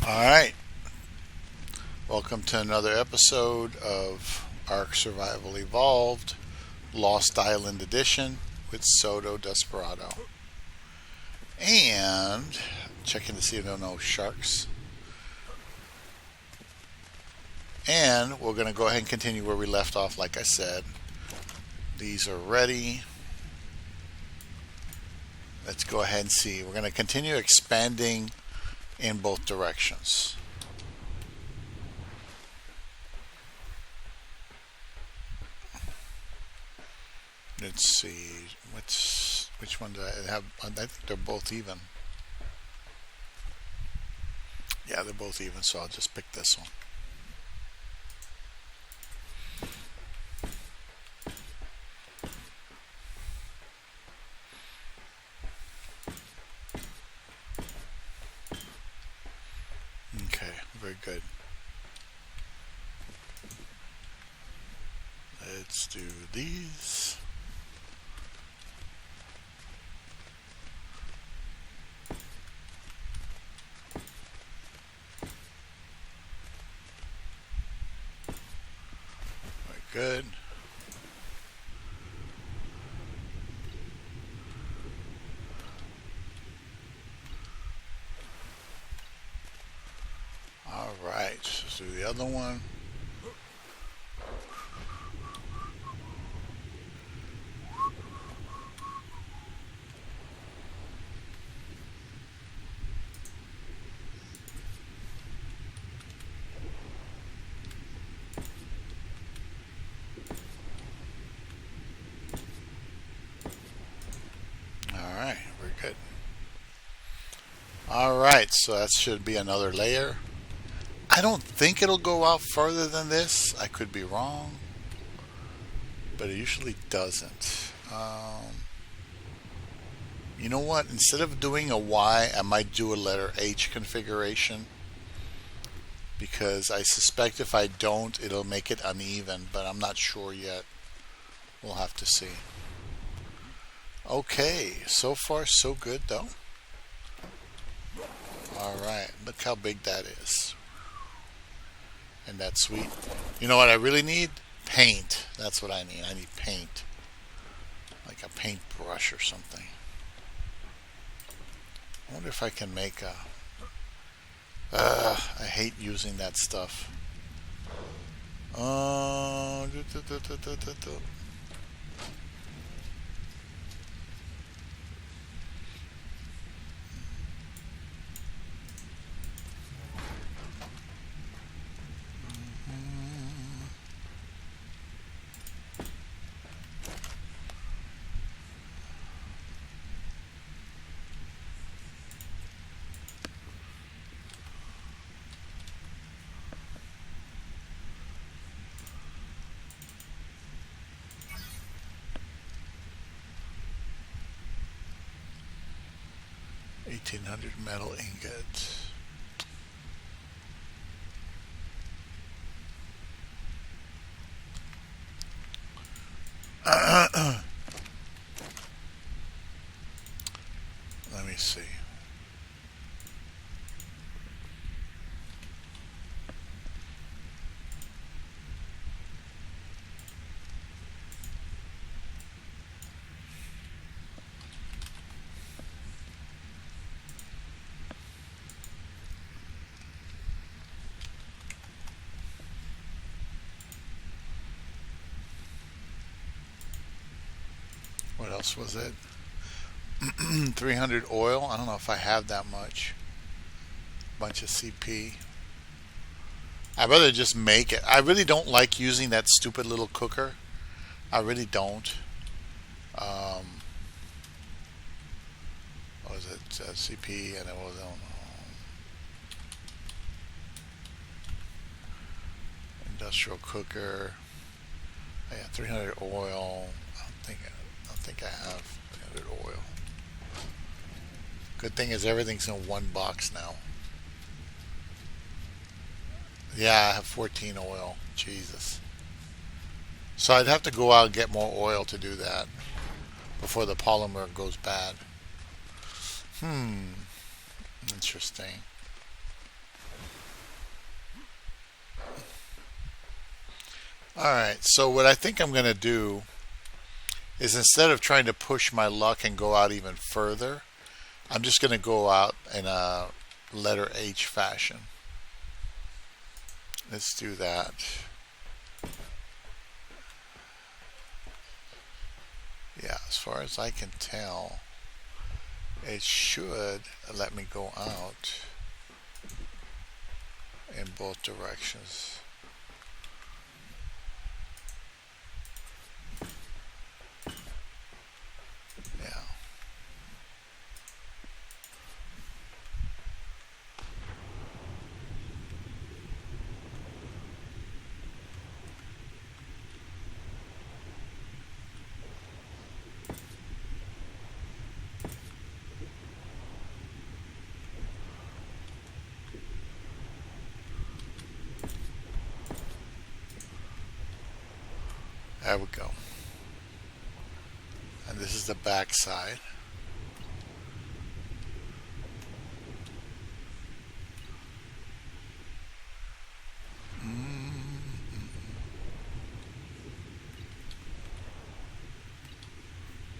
Alright, welcome to another episode of ARK Survival Evolved, Lost Island Edition with Soto Desperado. And checking to see if there are no sharks. And we're going to go ahead and continue where we left off, like I said. These are ready. Let's go ahead and see. We're going to continue expanding in both directions. Let's see, which one do I have? I think they're both even. Yeah, they're both even, so I'll just pick this one. Okay, very good. Let's do these. Very good. All right, let's do the other one. Alright, very good. Alright, so that should be another layer. I don't think it'll go out further than this. I could be wrong, but it usually doesn't. You know what? Instead of doing a Y, I might do a letter H configuration, because I suspect if I don't, it'll make it uneven, but I'm not sure yet. We'll have to see. Okay, so far so good though. Alright, look how big that is. And that's sweet. You know what I really need? Paint. That's what I need. I need paint. Like a paintbrush or something. I wonder if I can make a... I hate using that stuff. 1800 metal ingot. Let me see. What else was it? 300 oil. I don't know if I have that much. Bunch of CP. I'd rather just make it. I really don't like using that stupid little cooker. I really don't. What was it? CP, and it was industrial cooker. Oh, yeah, 300 oil. I don't think I have 300 oil. Good thing is everything's in one box now. Yeah, I have 14 oil. Jesus. So I'd have to go out and get more oil to do that before the polymer goes bad. Interesting. Alright, so what I think I'm going to do is instead of trying to push my luck and go out even further, I'm just going to go out in a letter H fashion. Let's do that. Yeah, as far as I can tell, it should let me go out in both directions. Yeah. There we go. And this is the back side.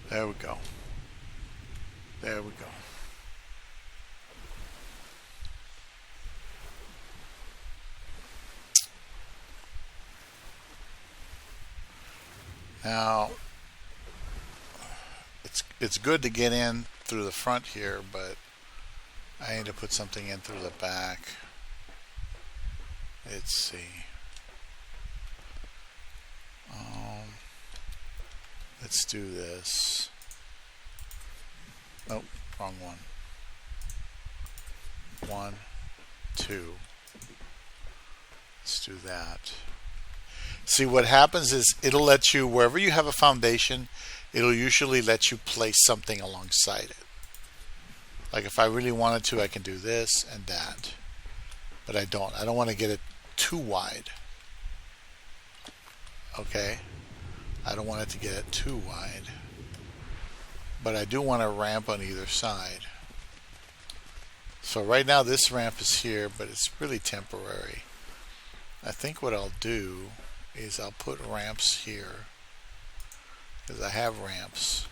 There we go. There we go. Now, it's good to get in through the front here, but I need to put something in through the back. Let's see. Let's do this. Nope, wrong one. 1, 2. Let's do that. See, what happens is it'll let you, wherever you have a foundation, it'll usually let you place something alongside it. Like if I really wanted to, I can do this and that. But I don't. I don't want to get it too wide. Okay? I don't want it to get it too wide. But I do want a ramp on either side. So right now this ramp is here, but it's really temporary. I think what I'll do is I'll put ramps here, because I have ramps.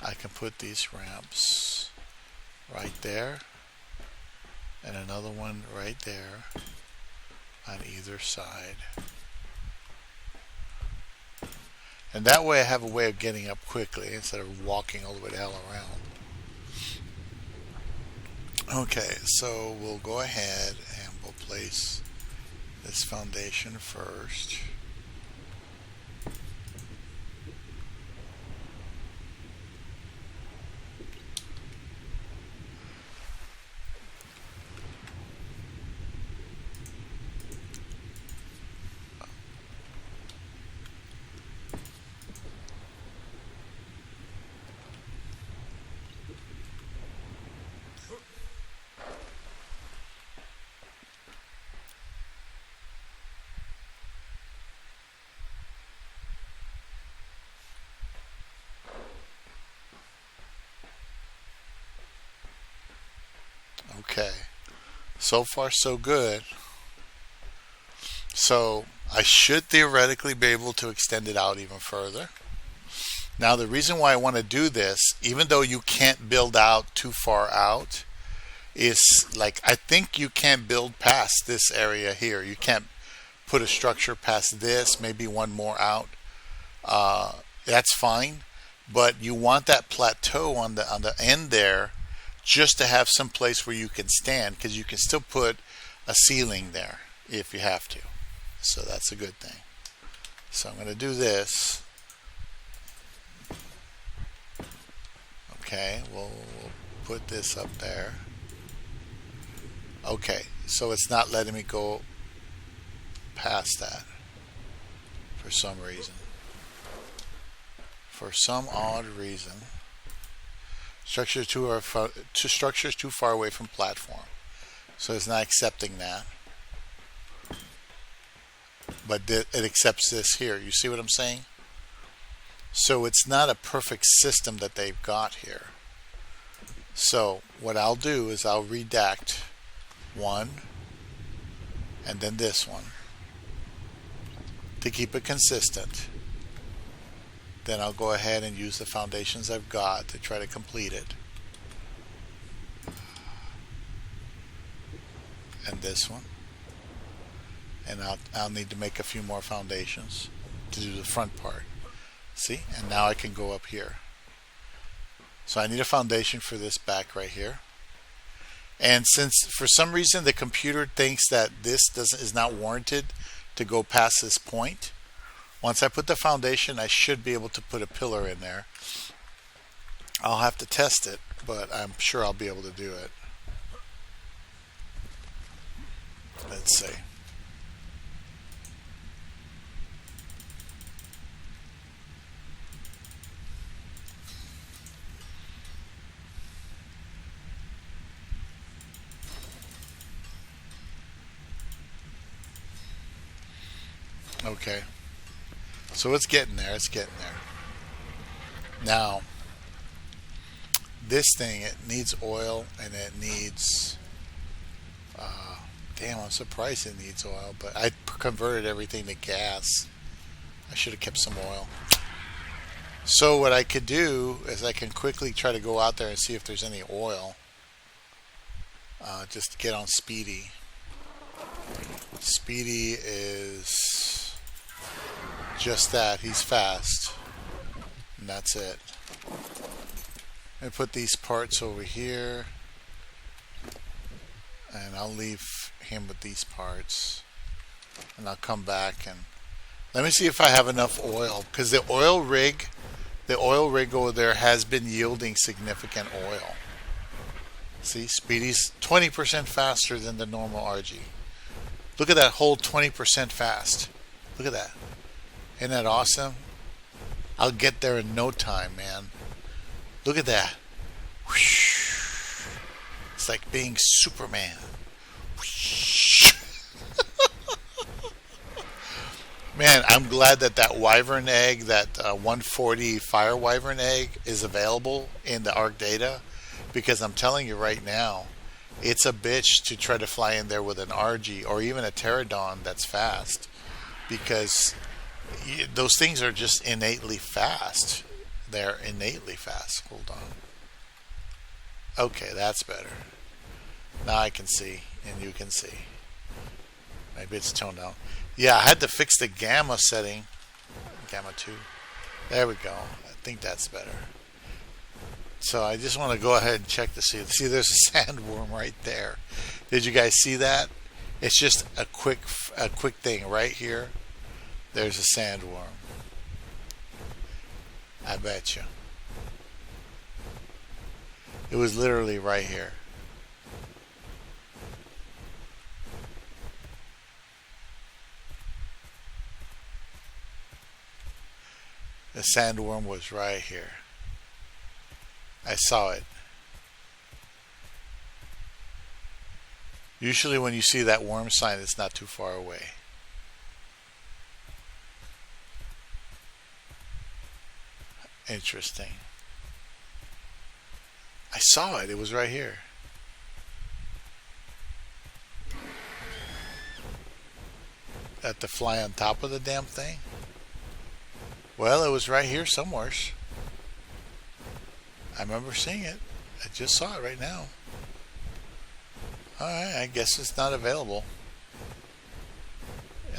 I can put these ramps right there and another one right there on either side. And that way I have a way of getting up quickly instead of walking all the way the hell around. Okay, so we'll go ahead and we'll place this foundation first. Okay, so far so good. So I should theoretically be able to extend it out even further. Now the reason why I want to do this, even though you can't build out too far out, is like I think you can't build past this area here. You can't put a structure past this, maybe one more out. That's fine, but you want that plateau on the end there, just to have some place where you can stand, because you can still put a ceiling there if you have to. So that's a good thing. So I'm going to do this. Okay, we'll put this up there. Okay, so it's not letting me go past that for some reason. For some odd reason. Structures too far away from platform. So it's not accepting that. But it accepts this here. You see what I'm saying? So it's not a perfect system that they've got here. So what I'll do is I'll redact one and then this one. to keep it consistent. Then I'll go ahead and use the foundations I've got to try to complete it. And this one. And I'll need to make a few more foundations to do the front part. See? And now I can go up here. So I need a foundation for this back right here. And since for some reason the computer thinks that this is not warranted to go past this point, once I put the foundation, I should be able to put a pillar in there. I'll have to test it, but I'm sure I'll be able to do it. Let's see. Okay. So it's getting there. It's getting there. Now, this thing, it needs oil and it needs... damn, I'm surprised it needs oil, but I converted everything to gas. I should have kept some oil. So what I could do is I can quickly try to go out there and see if there's any oil. Just to get on Speedy. Speedy is just that. He's fast. And that's it. I put these parts over here. And I'll leave him with these parts. And I'll come back and let me see if I have enough oil. Because the oil rig over there has been yielding significant oil. See, Speedy's 20% faster than the normal RG. Look at that whole 20% fast. Look at that. Isn't that awesome? I'll get there in no time, man. Look at that. It's like being Superman. Man, I'm glad that wyvern egg, that 140 fire wyvern egg is available in the ARK data, because I'm telling you right now, it's a bitch to try to fly in there with an RG or even a pterodon that's fast, because those things are just innately fast. They're innately fast. Hold on. Okay, that's better. Now I can see, and you can see. Maybe it's toned down. Yeah, I had to fix the gamma setting. Gamma 2. There we go. I think that's better. So I just want to go ahead and check to see. See, there's a sandworm right there. Did you guys see that? It's just a quick thing right here. There's a sandworm. I bet you. It was literally right here. The sandworm was right here. I saw it. Usually when you see that worm sign, it's not too far away. Interesting. I saw it. It was right here. At the fly on top of the damn thing? Well, it was right here somewhere. I remember seeing it. I just saw it right now. Alright, I guess it's not available.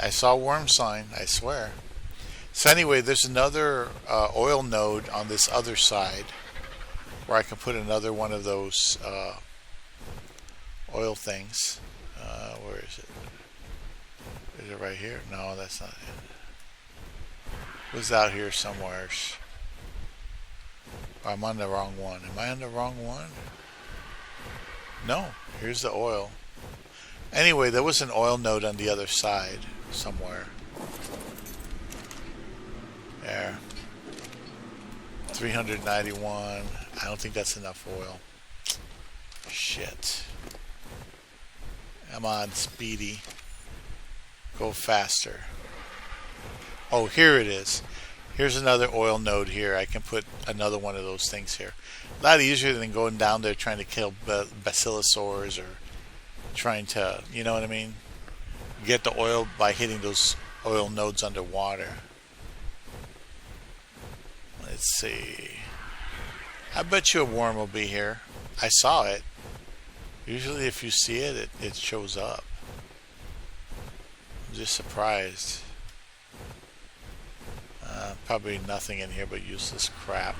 I saw worm sign, I swear. So anyway, there's another oil node on this other side where I can put another one of those oil things. Where is it? Is it right here? No, that's not it. It was out here somewhere. I'm on the wrong one. Am I on the wrong one? No. Here's the oil. Anyway, there was an oil node on the other side somewhere. There. 391. I don't think that's enough oil. Shit. Come on, Speedy. Go faster. Oh, here it is. Here's another oil node here. I can put another one of those things here. A lot easier than going down there trying to kill basilosaurs or trying to, you know what I mean? Get the oil by hitting those oil nodes underwater. Let's see. I bet you a worm will be here. I saw it. Usually if you see it, it shows up. I'm just surprised. Probably nothing in here but useless crap.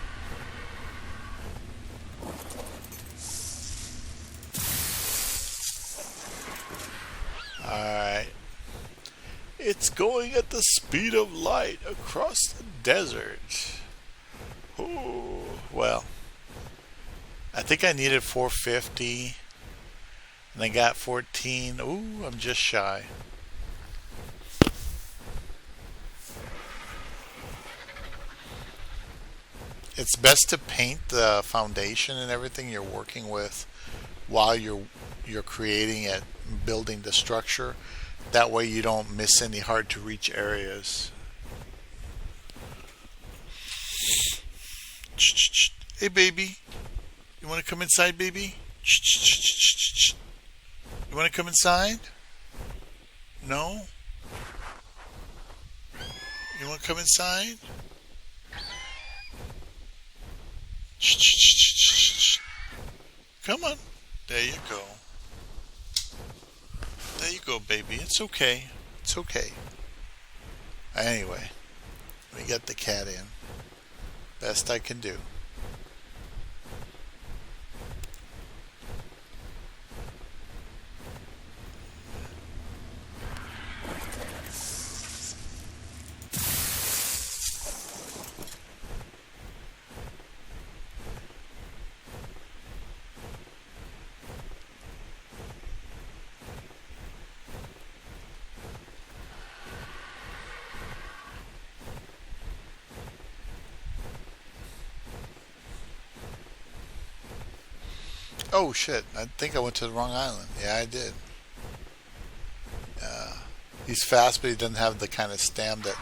Alright. It's going at the speed of light across the desert. Ooh, well. I think I needed 450. And I got 14. Ooh, I'm just shy. It's best to paint the foundation and everything you're working with while you're creating it, building the structure. That way you don't miss any hard to reach areas. Hey baby, you want to come inside, baby? You want to come inside? No? You want to come inside? Come on. There you go. There you go, baby. It's okay. It's okay. Anyway, we got the cat in. Best I can do. Oh shit, I think I went to the wrong island. Yeah, I did. He's fast, but he doesn't have the kind of stam that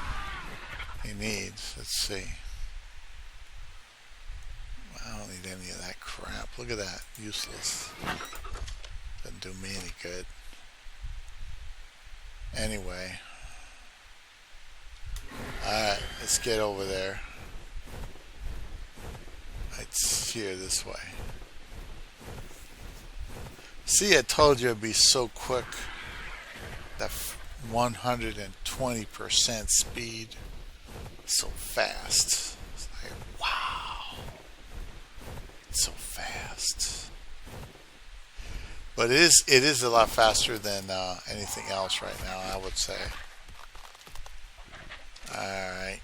he needs. Let's see. I don't need any of that crap. Look at that. Useless. Doesn't do me any good. Anyway. Alright, let's get over there. It's here this way. See, I told you it'd be so quick. That 120% speed. So fast. It's like, wow. It's so fast. But it is a lot faster than anything else right now, I would say. Alright.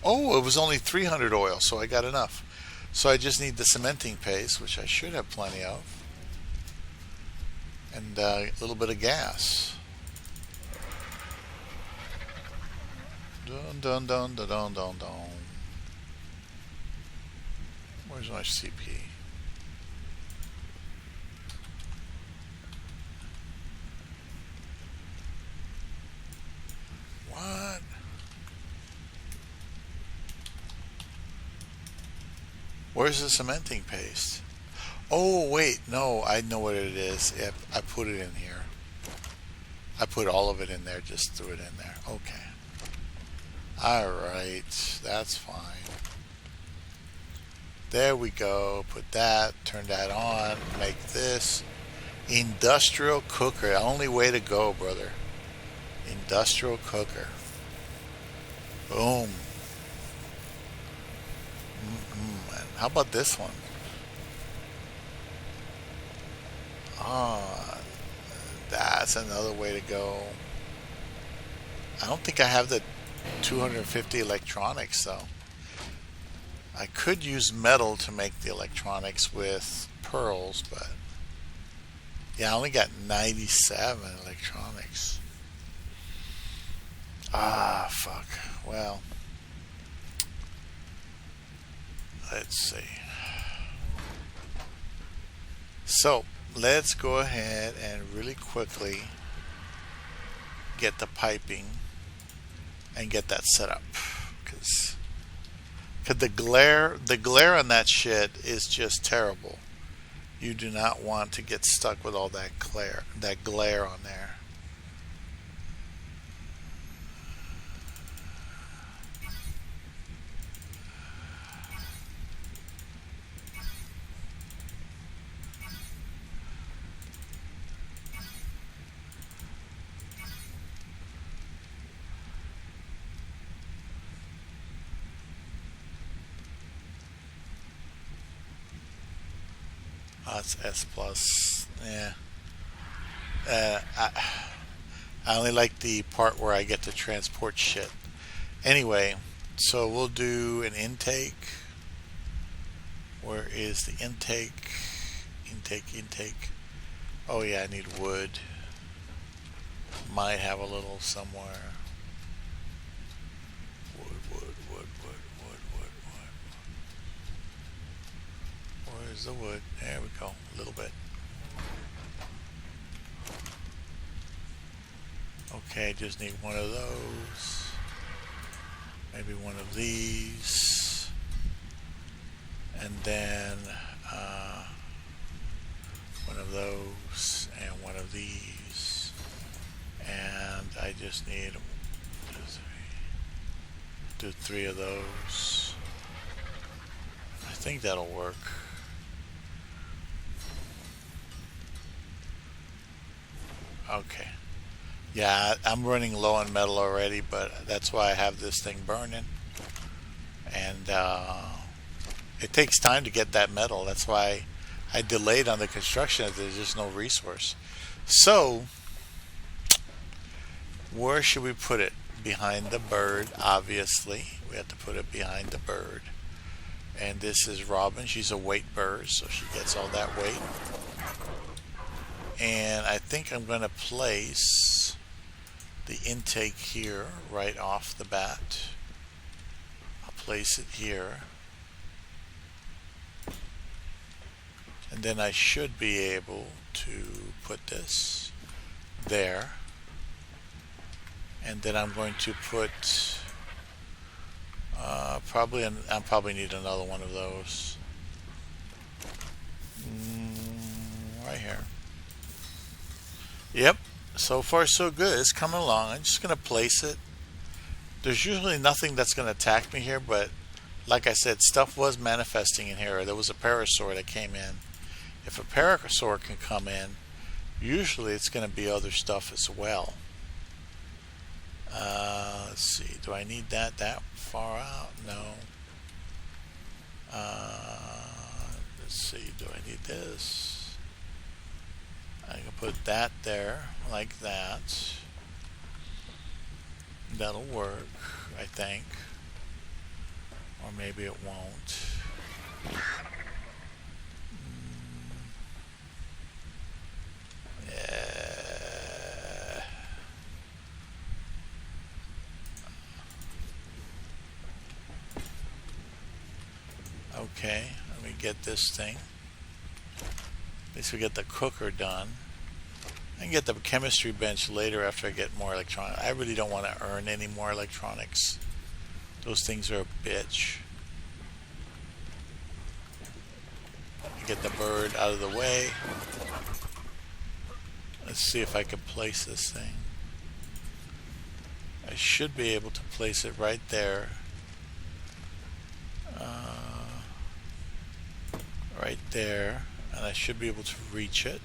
Oh, it was only 300 oil, so I got enough. So I just need the cementing paste, which I should have plenty of. And a little bit of gas. Dun dun dun dun dun dun dun. Where's my CP? What? Where's the cementing paste? Oh, wait. No, I know what it is. I put it in here. I put all of it in there. Just threw it in there. Okay. Alright. That's fine. There we go. Put that. Turn that on. Make this. Industrial cooker. The only way to go, brother. Industrial cooker. Boom. How about this one? Ah, that's another way to go. I don't think I have the 250 electronics though. I could use metal to make the electronics with pearls, but yeah, I only got 97 electronics. Ah, fuck. Well, let's see. So let's go ahead and really quickly get the piping and get that set up, because Cause the glare on that shit is just terrible. You do not want to get stuck with all that glare on there. It's S plus. Yeah. Uh, I, I only like the part where I get to transport shit. Anyway, so we'll do an intake. Where is the intake? Intake. Oh yeah, I need wood. Might have a little somewhere. Wood. Where's the wood? There we go. A little bit. Okay, just need one of those. Maybe one of these. And then one of those and one of these. And I just need do three of those. I think that'll work. Okay. Yeah, I'm running low on metal already, but that's why I have this thing burning. And it takes time to get that metal. That's why I delayed on the construction. There's just no resource. So, where should we put it? Behind the bird, obviously. We have to put it behind the bird. And this is Robin. She's a weight bird, so she gets all that weight. And I think I'm going to place the intake here right off the bat. I'll place it here. And then I should be able to put this there. And then I'm going to put I probably need another one of those. Right here. Yep, so far so good. It's coming along. I'm just going to place it. There's usually nothing that's going to attack me here, but like I said, stuff was manifesting in here. There was a parasaur that came in. If a parasaur can come in, usually it's going to be other stuff as well. Let's see. Do I need that far out? No. Let's see. Do I need this? I can put that there like that. That'll work, I think. Or maybe it won't. Yeah. Okay, let me get this thing. At least we get the cooker done. I can get the chemistry bench later after I get more electronics. I really don't want to earn any more electronics. Those things are a bitch. Get the bird out of the way. Let's see if I can place this thing. I should be able to place it right there. Right there. And I should be able to reach it.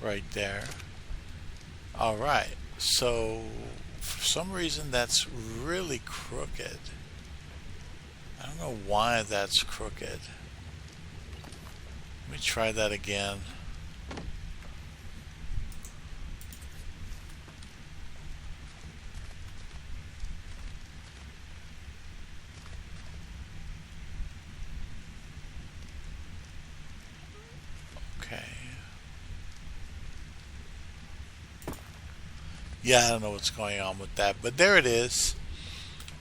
Right there. Alright. So, for some reason that's really crooked. I don't know why that's crooked. Let me try that again. Okay. Yeah, I don't know what's going on with that, but there it is.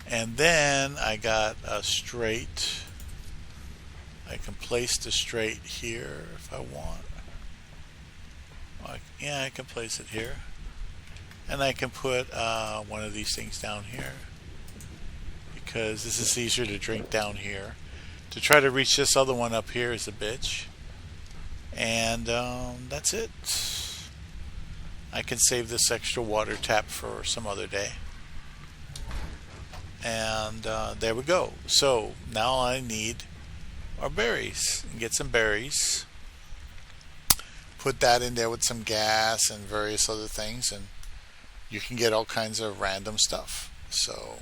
And then I got a straight. I can place the straight here if I want. Yeah, I can place it here. And I can put one of these things down here. because this is easier to drink down here. To try to reach this other one up here is a bitch. And that's it. I can save this extra water tap for some other day. And there we go. So now I need our berries. Get some berries. Put that in there with some gas and various other things, and you can get all kinds of random stuff. So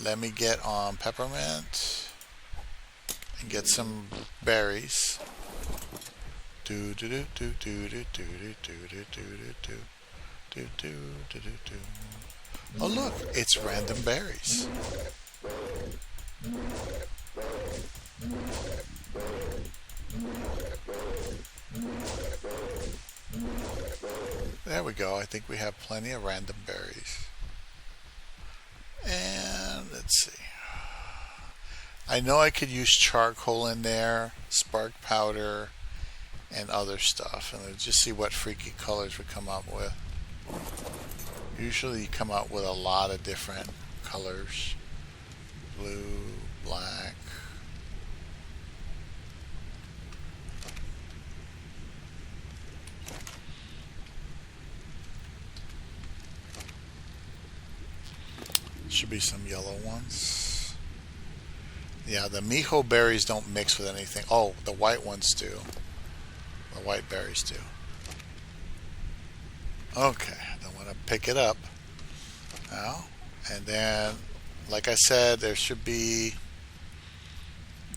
let me get on peppermint and get some berries. Do do do do do do do do do do do do do do. Oh look, it's random berries. There we go. I think we have plenty of random berries. And let's see. I know I could use charcoal in there, spark powder, and other stuff, and let's just see what freaky colors we come up with. Usually you come out with a lot of different colors. Blue, black. Should be some yellow ones. Yeah, the mijo berries don't mix with anything. Oh, the white ones do. The white berries do. Okay, I want to pick it up now. And then, like I said, there should be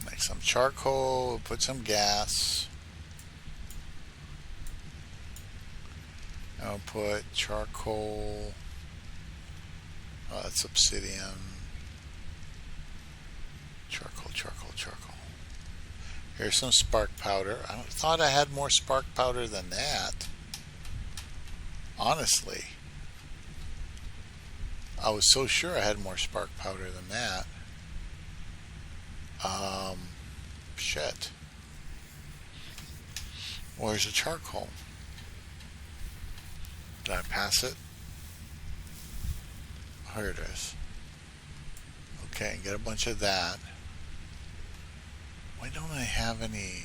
like some charcoal, put some gas. I'll put charcoal. Oh, that's obsidian. Charcoal, charcoal, charcoal. Here's some spark powder. I thought I had more spark powder than that. Honestly. I was so sure I had more spark powder than that. Shit. Where's the charcoal? Did I pass it? Here it is. Okay, get a bunch of that. Why don't I have any?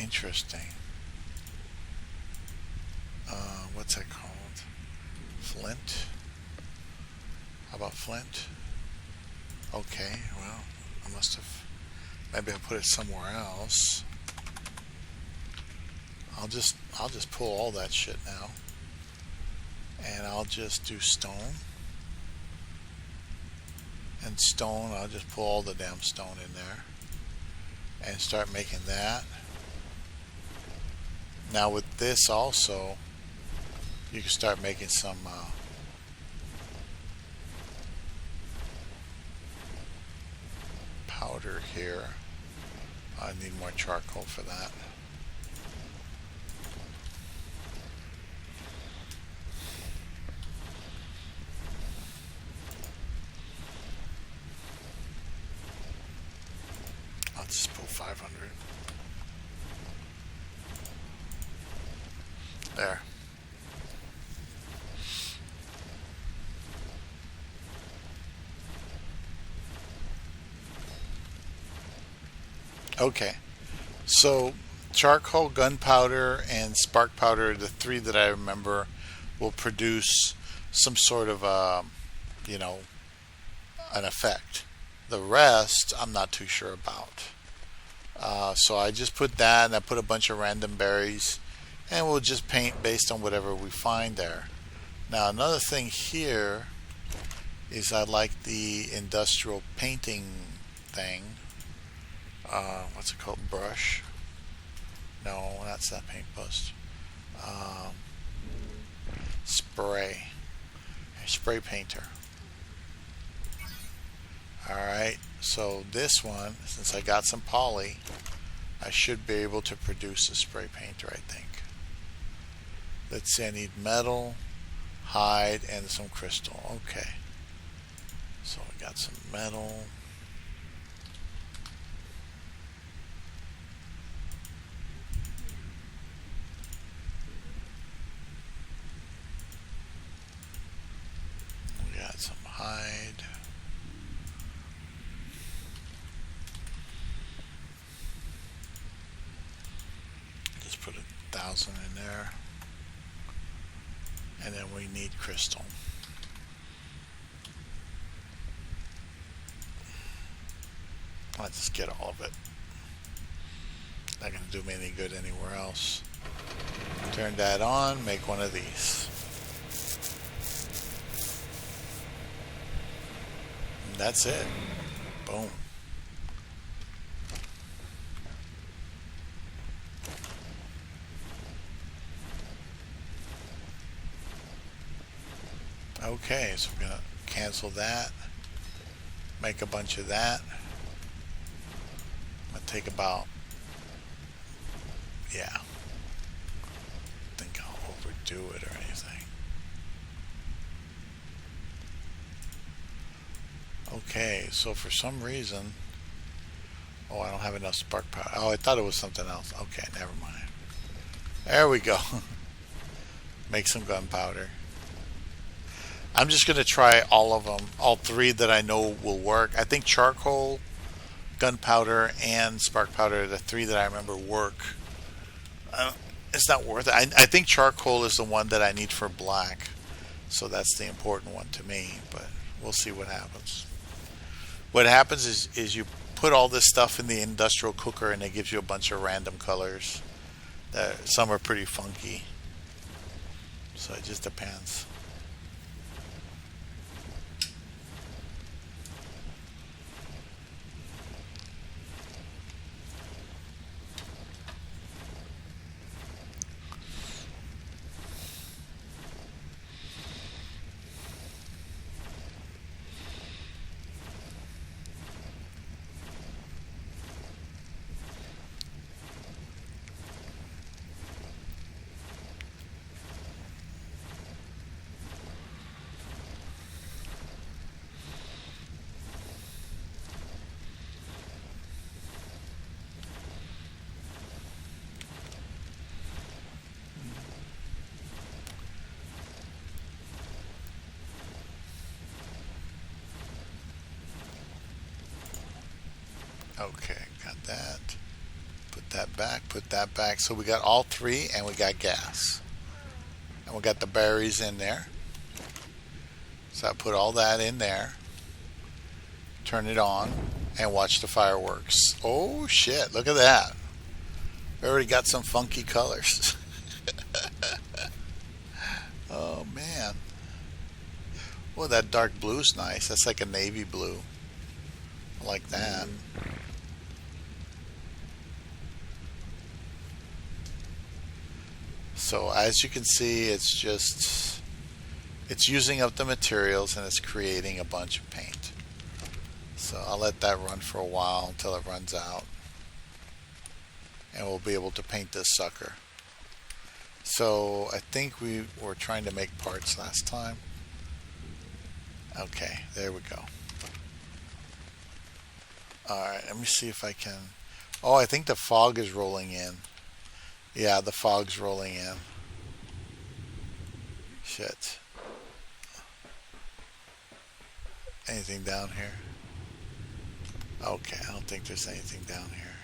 Interesting. What's that called? Flint? How about flint? Okay, well, I must have, maybe I put it somewhere else. I'll just pull all that shit now. And I'll just do stone. And stone, I'll just pull all the damn stone in there. And start making that. Now with this also, you can start making some powder here. I need more charcoal for that. I'll just pull 500. There. Okay, so charcoal, gunpowder, and spark powder, the three that I remember, will produce some sort of an effect. The rest, I'm not too sure about. So I just put that, and I put a bunch of random berries, and we'll just paint based on whatever we find there. Now another thing here is I like the industrial painting thing. What's it called? Brush? No, that's not paint bust. Spray painter. Alright, so this one, since I got some poly, I should be able to produce a spray painter, I think. Let's see, I need metal, hide, and some crystal. Okay. So we got some metal. put 1,000 in there. And then we need crystal. Let's just get all of it. Not going to do me any good anywhere else. Turn that on, make one of these. And that's it. Boom. Okay, so we're going to cancel that. Make a bunch of that. I'm going to take about, yeah. I think I'll overdo it or anything. Okay, so for some reason, oh, I don't have enough spark powder. Oh, I thought it was something else. Okay, never mind. There we go. Make some gunpowder. I'm just going to try all of them, all three that I know will work. I think charcoal, gunpowder, and spark powder are the three that I remember work. It's not worth it. I think charcoal is the one that I need for black. So that's the important one to me, but we'll see what happens. What happens is you put all this stuff in the industrial cooker and it gives you a bunch of random colors. Some are pretty funky. So it just depends. Okay, got that. Put that back, put that back. So we got all three and we got gas. And we got the berries in there. So I put all that in there. Turn it on and watch the fireworks. Oh shit, look at that. We already got some funky colors. Oh man. Well, that dark blue's nice. That's like a navy blue. I like that. So as you can see, it's using up the materials and it's creating a bunch of paint. So I'll let that run for a while until it runs out. And we'll be able to paint this sucker. So I think we were trying to make parts last time. Okay, there we go. Alright, let me see if I can... Oh, I think the fog is rolling in. Yeah, the fog's rolling in. Shit. Anything down here? Okay, I don't think there's anything down here.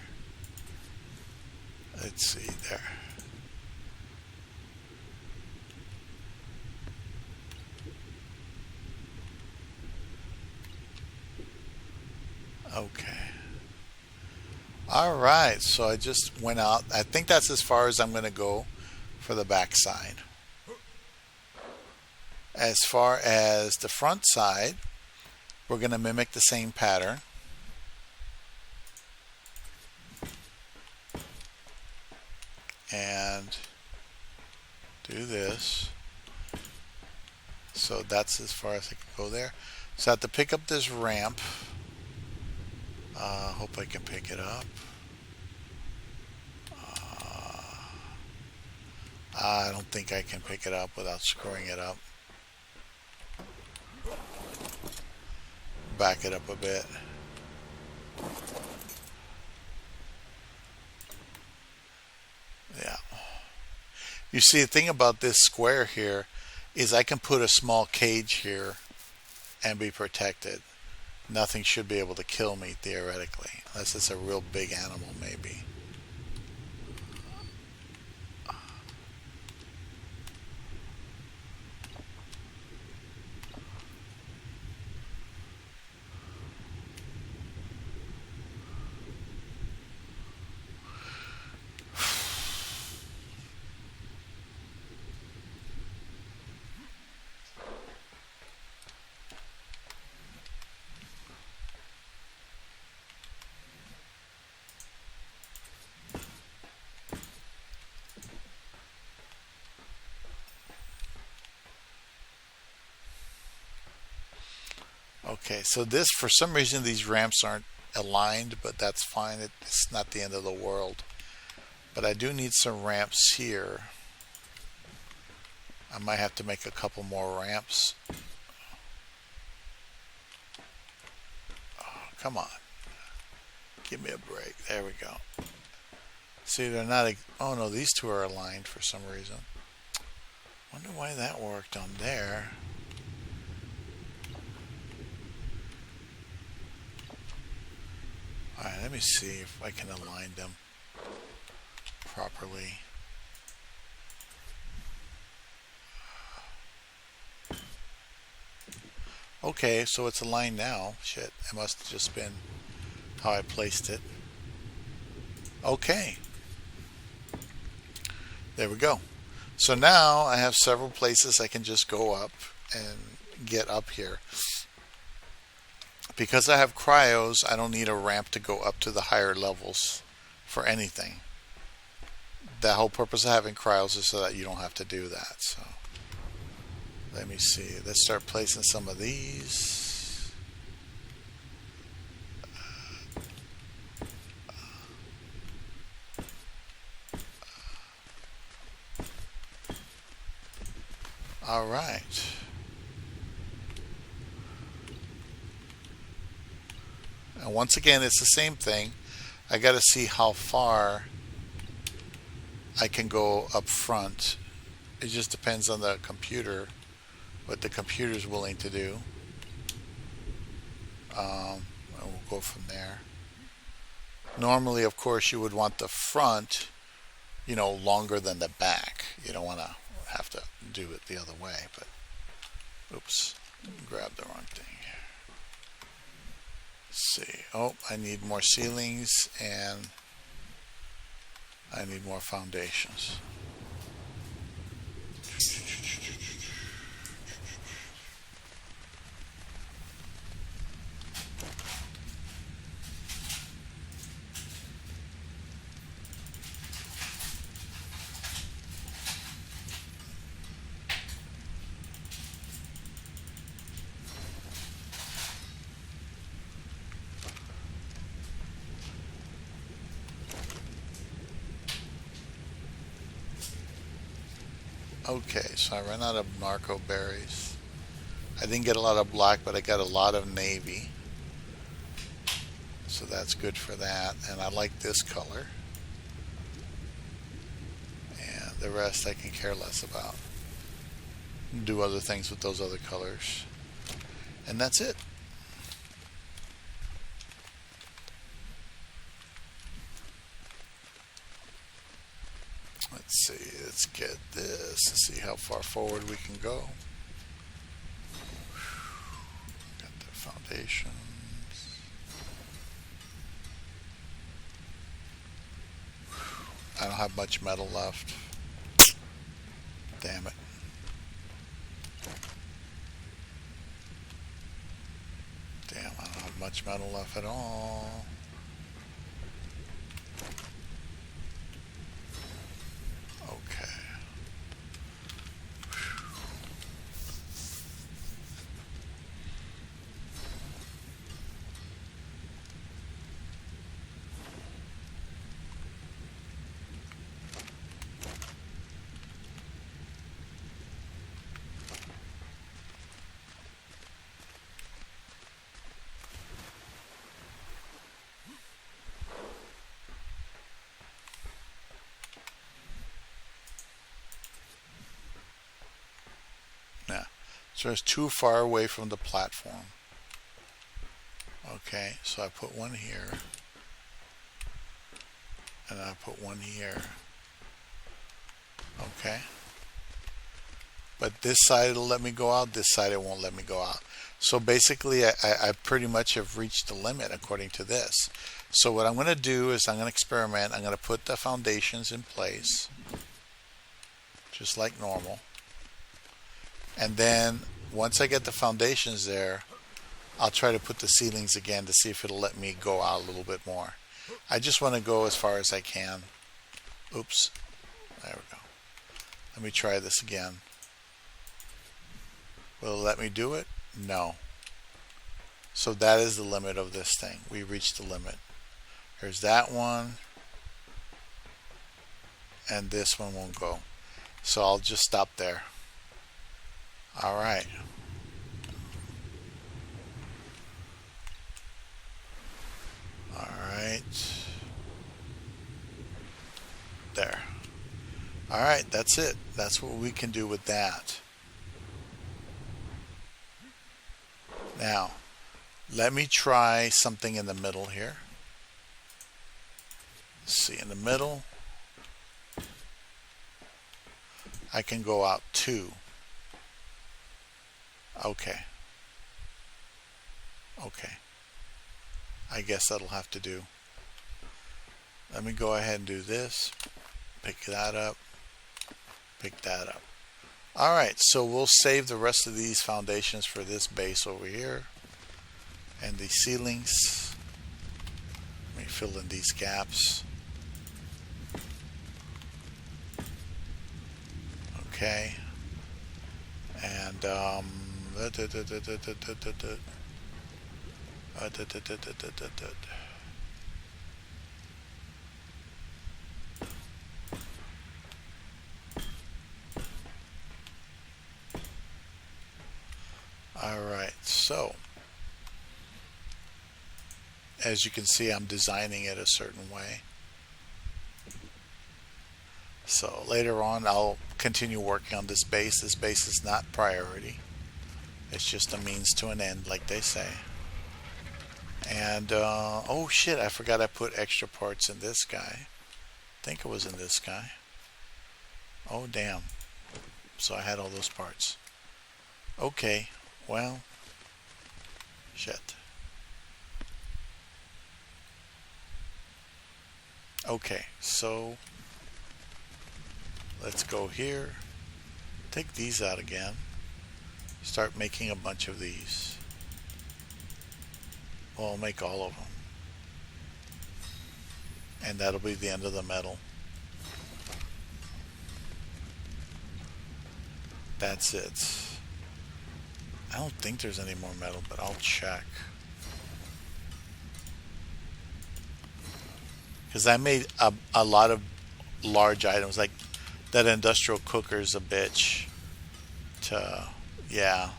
Let's see there. Okay. All right, so I just went out. I think that's as far as I'm going to go for the back side. As far as the front side, we're going to mimic the same pattern. And do this. So that's as far as I can go there. So I have to pick up this ramp. Hope I can pick it up. I don't think I can pick it up without screwing it up. Back it up a bit. Yeah. You see, the thing about this square here is I can put a small cage here and be protected. Nothing should be able to kill me theoretically, unless it's a real big animal maybe. Okay, so this, for some reason, these ramps aren't aligned, but that's fine. It's not the end of the world. But I do need some ramps here. I might have to make a couple more ramps. Oh, come on. Give me a break. There we go. See, they're not... Oh, no, these two are aligned for some reason. Wonder why that worked on there. Alright, let me see if I can align them properly. Okay, so it's aligned now. Shit, it must have just been how I placed it. Okay. There we go. So now I have several places I can just go up and get up here. Because I have cryos, I don't need a ramp to go up to the higher levels for anything. The whole purpose of having cryos is so that you don't have to do that. So let me see. Let's start placing some of these. All right. And once again, it's the same thing. I got to see how far I can go up front. It just depends on the computer, what the computer is willing to do. And we'll go from there. Normally, of course, you would want the front, longer than the back. You don't want to have to do it the other way, but oops, grabbed the wrong thing. Let's see. Oh, I need more ceilings and I need more foundations. Okay, so I ran out of narco berries. I didn't get a lot of black, but I got a lot of navy. So that's good for that. And I like this color. And the rest I can care less about. Do other things with those other colors. And that's it. Let's see, let's get this and see how far forward we can go. Got the foundations. I don't have much metal left. Damn it. Damn, I don't have much metal left at all. So it's too far away from the platform. Okay, so I put one here. And I put one here. Okay. But this side it'll let me go out, this side it won't let me go out. So basically I pretty much have reached the limit according to this. So what I'm going to do is I'm going to experiment. I'm going to put the foundations in place. Just like normal. And then once I get the foundations there, I'll try to put the ceilings again to see if it'll let me go out a little bit more. I just want to go as far as I can. Oops. There we go. Let me try this again. Will it let me do it? No. So that is the limit of this thing. We reached the limit. Here's that one. And this one won't go. So I'll just stop there. Alright. Alright. There. Alright, that's it. That's what we can do with that. Now, let me try something in the middle here. Let's see, in the middle, I can go out 2. Okay. Okay. I guess that'll have to do. Let me go ahead and do this. Pick that up. Pick that up. Alright, so we'll save the rest of these foundations for this base over here. And the ceilings. Let me fill in these gaps. Okay. And alright, so as you can see, I'm designing it a certain way. So later on I'll continue working on this base. This base is not priority. It's just a means to an end, like they say. And oh shit, I forgot I put extra parts in this guy. I think it was in this guy. Oh damn. So I had all those parts. Okay, well, shit. Okay, so let's go here, take these out again, start making a bunch of these. Well, I'll make all of them. And that'll be the end of the metal. That's it. I don't think there's any more metal, but I'll check. Because I made a lot of large items, like that industrial cooker's a bitch. Yeah,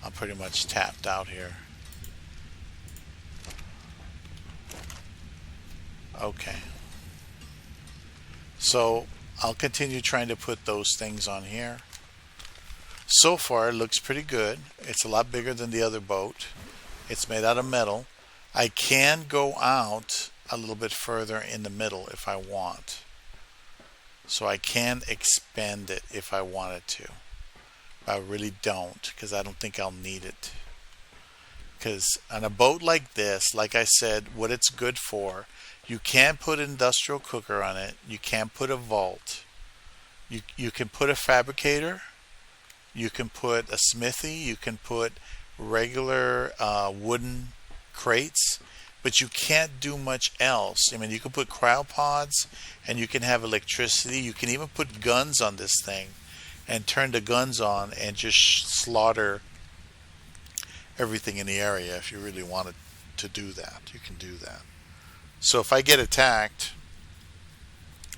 I'm pretty much tapped out here. Okay. So I'll continue trying to put those things on here. So far it looks pretty good. It's a lot bigger than the other boat. It's made out of metal. I can go out a little bit further in the middle if I want. So I can expand it if I wanted to. But I really don't, because I don't think I'll need it. Because on a boat like this, like I said, what it's good for, you can put an industrial cooker on it. You can put a vault. You can put a fabricator. You can put a smithy. You can put regular wooden crates, but you can't do much else. I mean, you can put cryopods, and you can have electricity. You can even put guns on this thing and turn the guns on and just slaughter everything in the area. If you really wanted to do that, you can do that. So if I get attacked,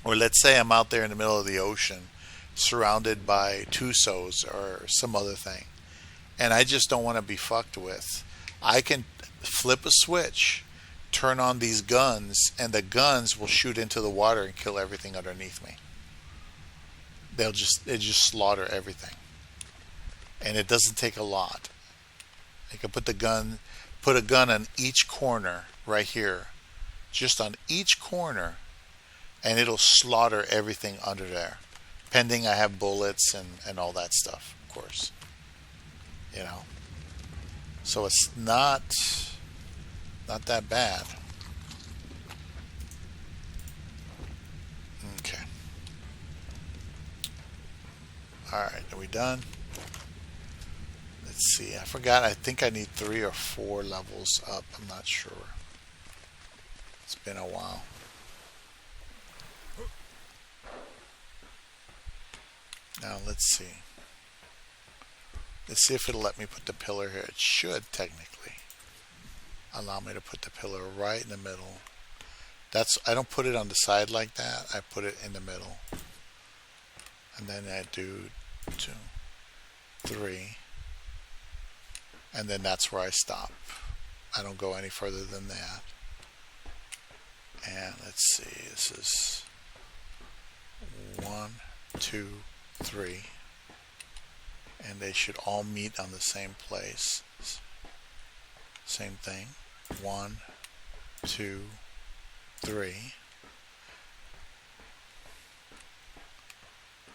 or let's say I'm out there in the middle of the ocean surrounded by Tusos or some other thing, and I just don't want to be fucked with, I can flip a switch, turn on these guns, and the guns will shoot into the water and kill everything underneath me. They just slaughter everything, and it doesn't take a lot. I can put a gun on each corner right here, just on each corner, and it'll slaughter everything under there, pending I have bullets and all that stuff, of course. You know, so it's not that bad. Okay. Alright, are we done? Let's see. I forgot. I think I need 3 or 4 levels up. I'm not sure. It's been a while. Now let's see. Let's see if it'll let me put the pillar here. It should technically allow me to put the pillar right in the middle. I don't put it on the side like that. I put it in the middle. And then I do 2, 3. And then that's where I stop. I don't go any further than that. And let's see, this is 1, 2, 3. And they should all meet on the same place. Same thing. 1, 2, 3.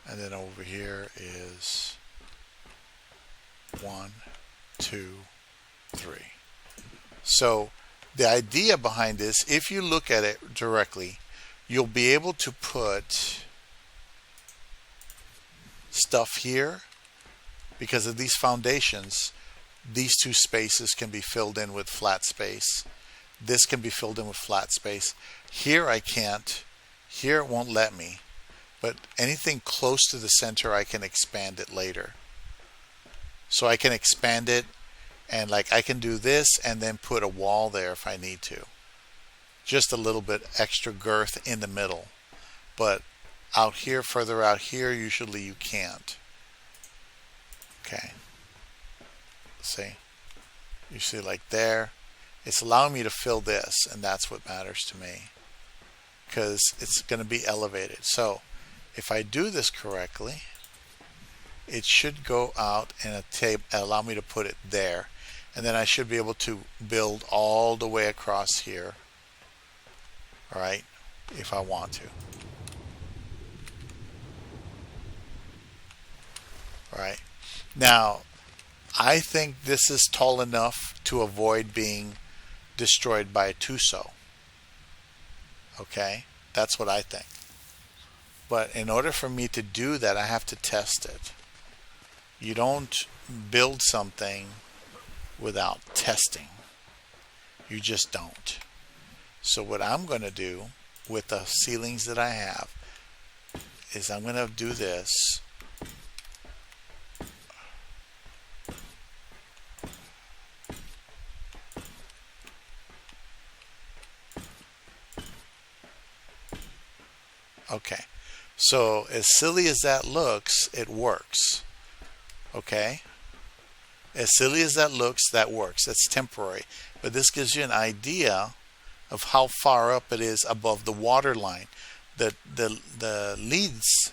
And then over here is 1, 2, 3. So the idea behind this, if you look at it directly, you'll be able to put stuff here. Because of these foundations, these two spaces can be filled in with flat space. This can be filled in with flat space. Here I can't. Here it won't let me. But anything close to the center, I can expand it later. So I can expand it, and like I can do this and then put a wall there if I need to. Just a little bit extra girth in the middle. But out here, further out here, usually you can't. Okay. See? You see like there. It's allowing me to fill this, and that's what matters to me. Because it's going to be elevated. So if I do this correctly, it should go out and allow me to put it there. And then I should be able to build all the way across here. Alright? If I want to. Alright? Now, I think this is tall enough to avoid being destroyed by a Tuso. Okay? That's what I think. But in order for me to do that, I have to test it. You don't build something without testing. You just don't. So what I'm going to do with the ceilings that I have is I'm going to do this. Okay, so as silly as that looks, it works. Okay? As silly as that looks, that works. That's temporary. But this gives you an idea of how far up it is above the water line. The leads,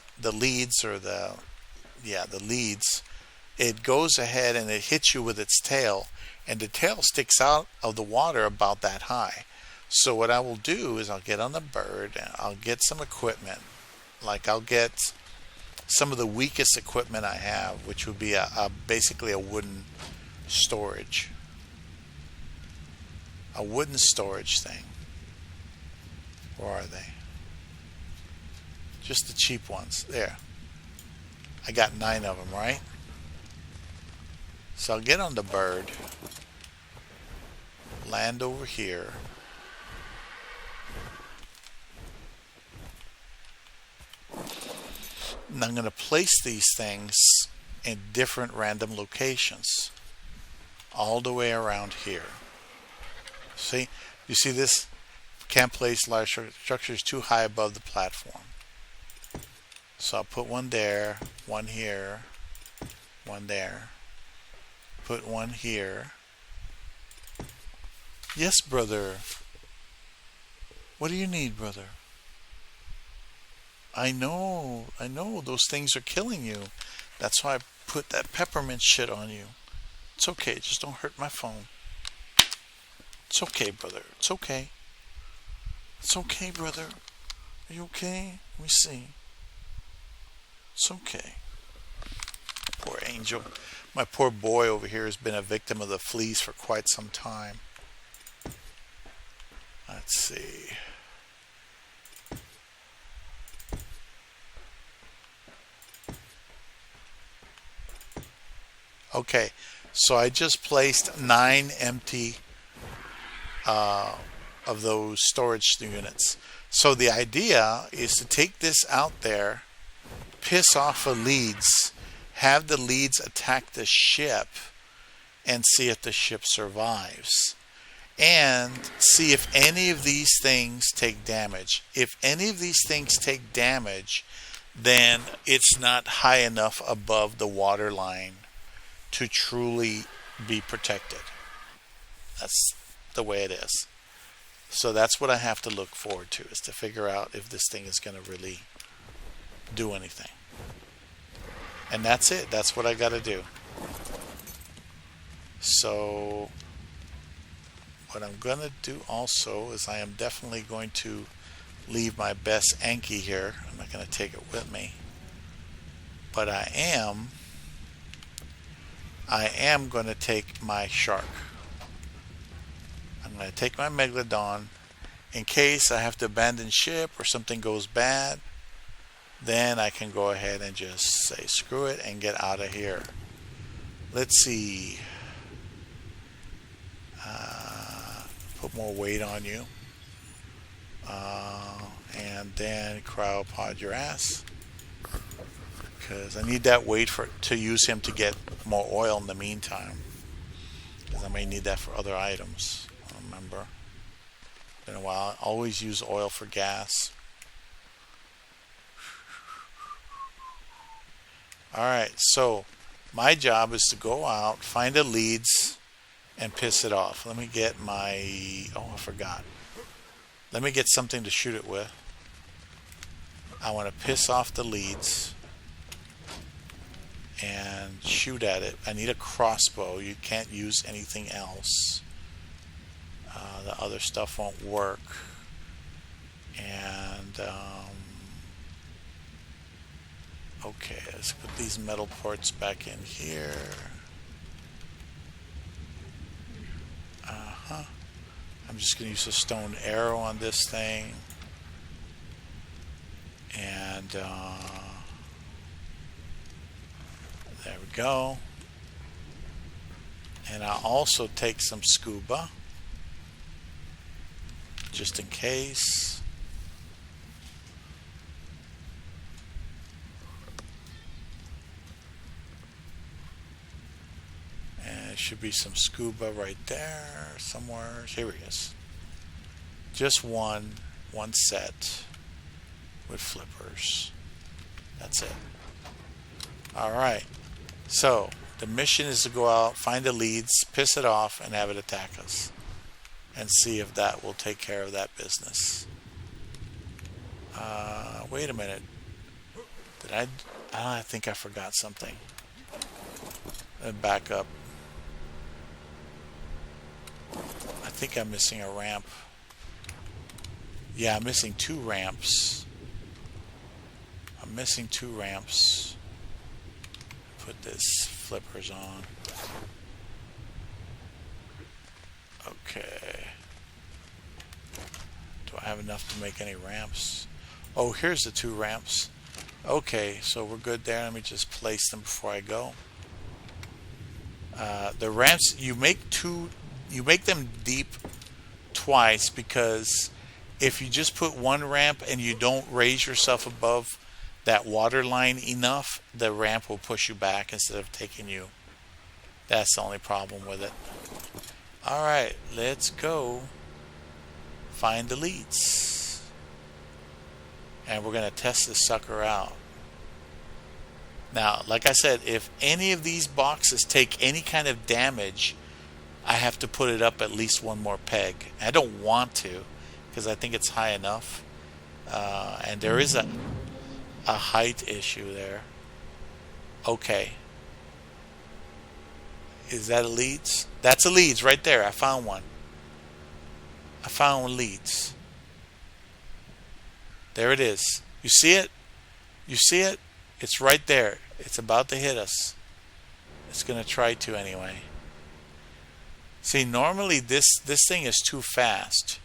it goes ahead and it hits you with its tail, and the tail sticks out of the water about that high. So what I will do is I'll get on the bird and I'll get some equipment. Like I'll get some of the weakest equipment I have, which would be basically a wooden storage. A wooden storage thing. Where are they? Just the cheap ones. There. I got 9 of them, right? So I'll get on the bird. Land over here. And I'm going to place these things in different random locations all the way around here. See? You see this? Can't place large structures too high above the platform. So I'll put one there, one here, one there. Put one here. Yes, brother. What do you need, brother? I know, those things are killing you. That's why I put that peppermint shit on you. It's okay, just don't hurt my phone. It's okay, brother. It's okay. It's okay, brother. Are you okay? Let me see. It's okay. Poor angel. My poor boy over here has been a victim of the fleas for quite some time. Let's see. Okay, so I just placed 9 empty of those storage units. So the idea is to take this out there, piss off the leads, have the leads attack the ship and see if the ship survives. And see if any of these things take damage. If any of these things take damage, then it's not high enough above the water line to truly be protected. That's the way it is. So that's what I have to look forward to, is to figure out if this thing is going to really do anything. And that's it. That's what I got to do. So what I'm going to do also is I am definitely going to leave my best Anki here. I'm not going to take it with me. But I am going to take my shark. I'm going to take my Megalodon in case I have to abandon ship or something goes bad. Then I can go ahead and just say screw it and get out of here. Let's see. Put more weight on you. And then cryopod your ass. Because I need that weight to use him to get more oil in the meantime. Because I may need that for other items. I don't remember. Been a while. I always use oil for gas. Alright, so my job is to go out, find the leads, and piss it off. Let me get my... Oh, I forgot. Let me get something to shoot it with. I want to piss off the leads and shoot at it. I need a crossbow. You can't use anything else. The other stuff won't work. And okay, let's put these metal ports back in here. I'm just going to use a stone arrow on this thing. And there we go. And I'll also take some scuba, just in case. And there should be some scuba right there somewhere. Here he is. Just one set with flippers. That's it. Alright. So the mission is to go out, find the leads, piss it off, and have it attack us. And see if that will take care of that business. Wait a minute. I think I forgot something. Back up. I think I'm missing a ramp. Yeah, I'm missing 2 ramps. I'm missing 2 ramps. Put this flippers on. Okay. Do I have enough to make any ramps? Oh, here's the 2 ramps. Okay, so we're good there. Let me just place them before I go. The ramps, you make them deep twice, because if you just put 1 ramp and you don't raise yourself above that water line enough, the ramp will push you back instead of taking you. That's the only problem with it. Alright, let's go find the leads. And we're going to test this sucker out. Now, like I said, if any of these boxes take any kind of damage, I have to put it up at least 1 more peg. I don't want to, because I think it's high enough. And there is a height issue there. Okay. Is that a leads? That's a leads right there. I found one. I found leads. There it is. You see it? You see it? It's right there. It's about to hit us. It's going to try to anyway. See, normally this thing is too fast.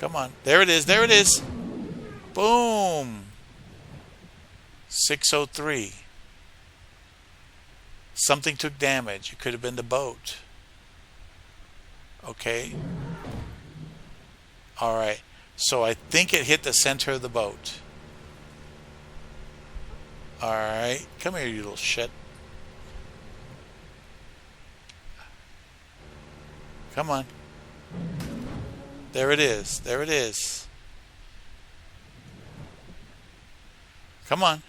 Come on. There it is. There it is. Boom. 603. Something took damage. It could have been the boat. Okay. Alright. So I think it hit the center of the boat. Alright, come here, you little shit. Come on. There it is. There it is. Come on.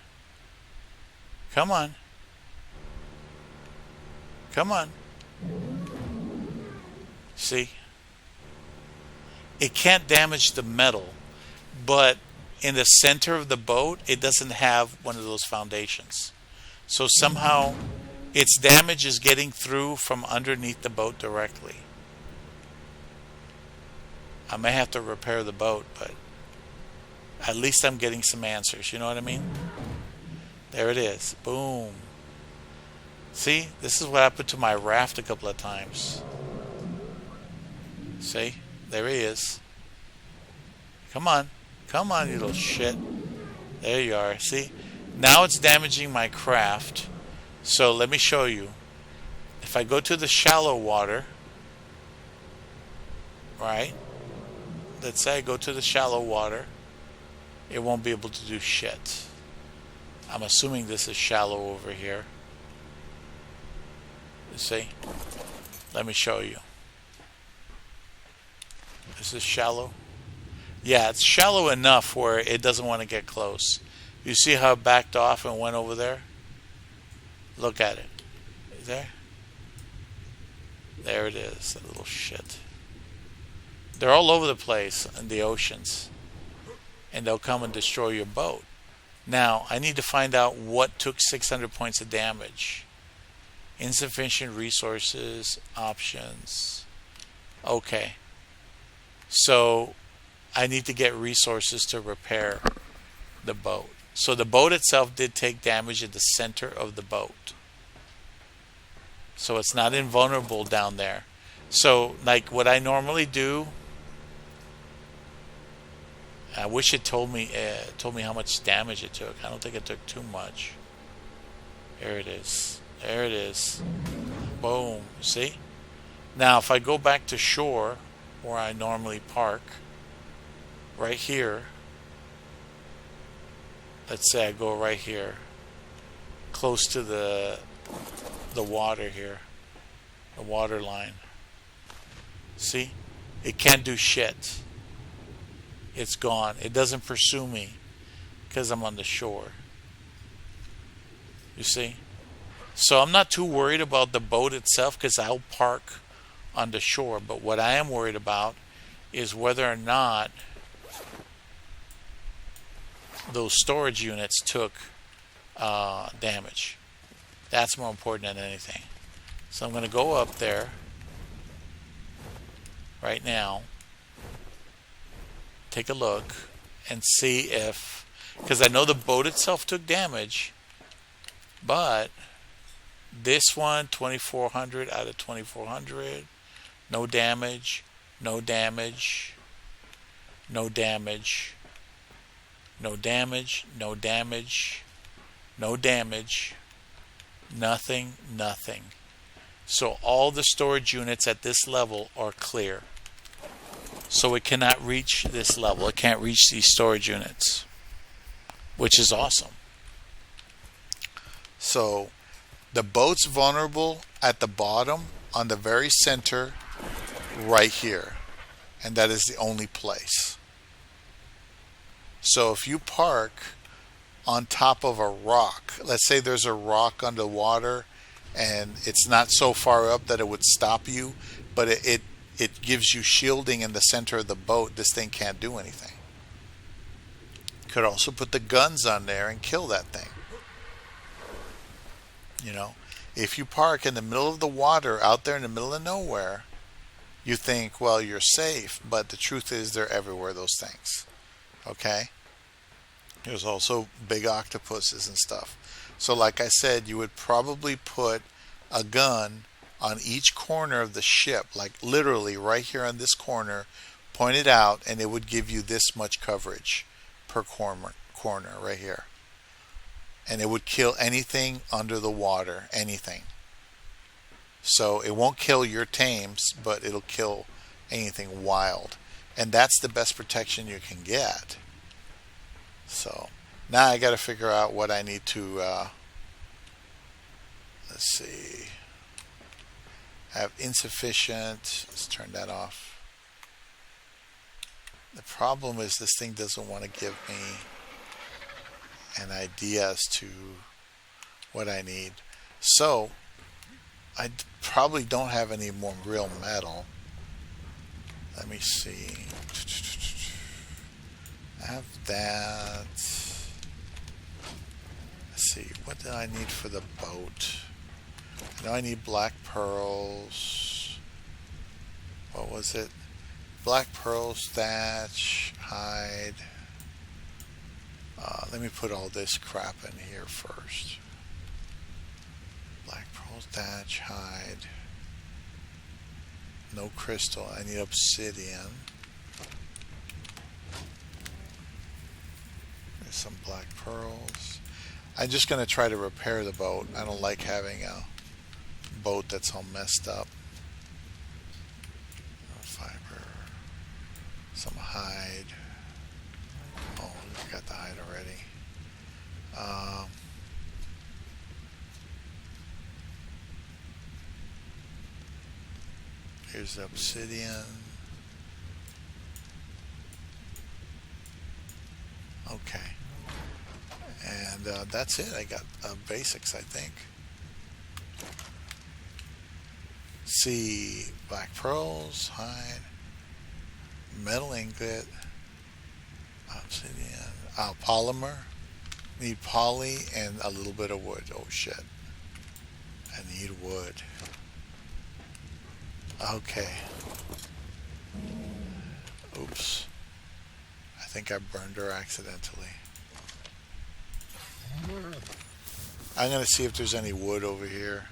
Come on. Come on. See? It can't damage the metal, but in the center of the boat, it doesn't have one of those foundations. So somehow its damage is getting through from underneath the boat directly. I may have to repair the boat, but at least I'm getting some answers. You know what I mean? There it is. Boom. See? This is what happened to my raft a couple of times. See? There he is. Come on. Come on, you little shit. There you are. See? Now it's damaging my craft. So let me show you. If I go to the shallow water, right? Let's say I go to the shallow water, it won't be able to do shit. I'm assuming this is shallow over here. You see? Let me show you. This is shallow. Yeah, it's shallow enough where it doesn't want to get close. You see how it backed off and went over there? Look at it. There? There it is, that little shit. They're all over the place in the oceans. And they'll come and destroy your boat. Now, I need to find out what took 600 points of damage. Insufficient resources, options. Okay. So, I need to get resources to repair the boat. So the boat itself did take damage at the center of the boat. So it's not invulnerable down there. So, like what I normally do, I wish it told me how much damage it took. I don't think it took too much. There it is. There it is. Boom. See? Now, if I go back to shore, where I normally park, right here, let's say I go right here, close to the water here, the water line. See? It can't do shit. It's gone. It doesn't pursue me because I'm on the shore. You see? So I'm not too worried about the boat itself because I'll park on the shore. But what I am worried about is whether or not those storage units took damage. That's more important than anything. So I'm going to go up there right now, take a look, and see if, because I know the boat itself took damage, but this one, 2400 out of 2400, no damage, no damage, no damage, no damage, no damage, no damage, nothing, nothing. So all the storage units at this level are clear. So it cannot reach this level. It can't reach these storage units, which is awesome. So the boat's vulnerable at the bottom, on the very center, right here. And that is the only place. So if you park on top of a rock, let's say there's a rock underwater and it's not so far up that it would stop you, but it gives you shielding in the center of the boat, this thing can't do anything. Could also put the guns on there and kill that thing. You know, if you park in the middle of the water out there in the middle of nowhere, you think, well, you're safe, but the truth is they're everywhere, those things. Okay? There's also big octopuses and stuff. So like I said, you would probably put a gun on each corner of the ship, like literally right here on this corner, point it out, and it would give you this much coverage per corner right here. And it would kill anything under the water, anything. So it won't kill your tames, but it'll kill anything wild. And that's the best protection you can get. So now I got to figure out what I need to, let's see, have insufficient, let's turn that off. The problem is this thing doesn't want to give me an idea as to what I need. So I probably don't have any more real metal. Let me see. I have that. Let's see. What do I need for the boat? I know I need black pearls. What was it? Black pearls, thatch, hide. Let me put all this crap in here first. Black pearls, thatch, hide. No crystal. I need obsidian. There's some black pearls. I'm just going to try to repair the boat. I don't like having a boat that's all messed up. Fiber. Some hide. Oh, I got the hide already. Here's the obsidian. Okay. And that's it. I got basics, I think. See, black pearls, hide, metal ingot, obsidian, polymer. Need poly and a little bit of wood. Oh shit. I need wood. Okay. Oops. I think I burned her accidentally. I'm going to see if there's any wood over here.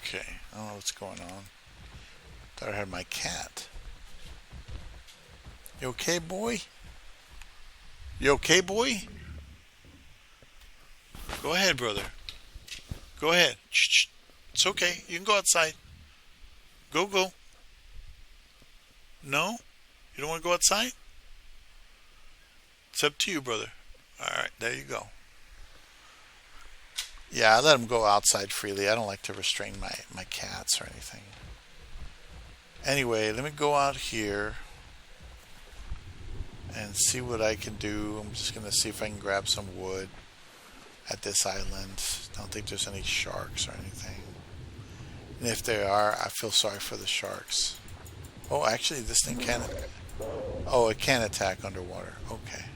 Okay, I don't know what's going on. Thought I had my cat. You okay, boy? You okay, boy? Go ahead, brother. Go ahead. Shh. It's okay. You can go outside. Go. No? You don't want to go outside? It's up to you, brother. Alright, there you go. Yeah, I let him go outside freely. I don't like to restrain my cats or anything. Anyway, let me go out here and see what I can do. I'm just going to see if I can grab some wood at this island. Don't think there's any sharks or anything. And if there are, I feel sorry for the sharks. Oh, actually, this thing can... Oh, it can attack underwater. Okay.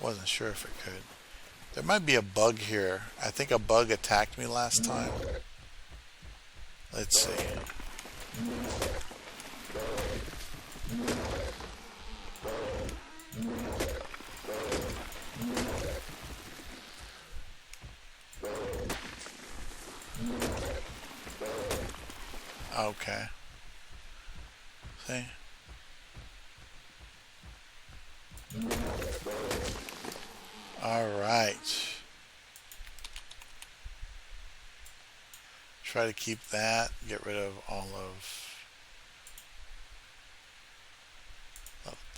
Wasn't sure if it could. There might be a bug here. I think a bug attacked me last time. Let's see. Okay. See? All right. Try to keep that. Get rid of all of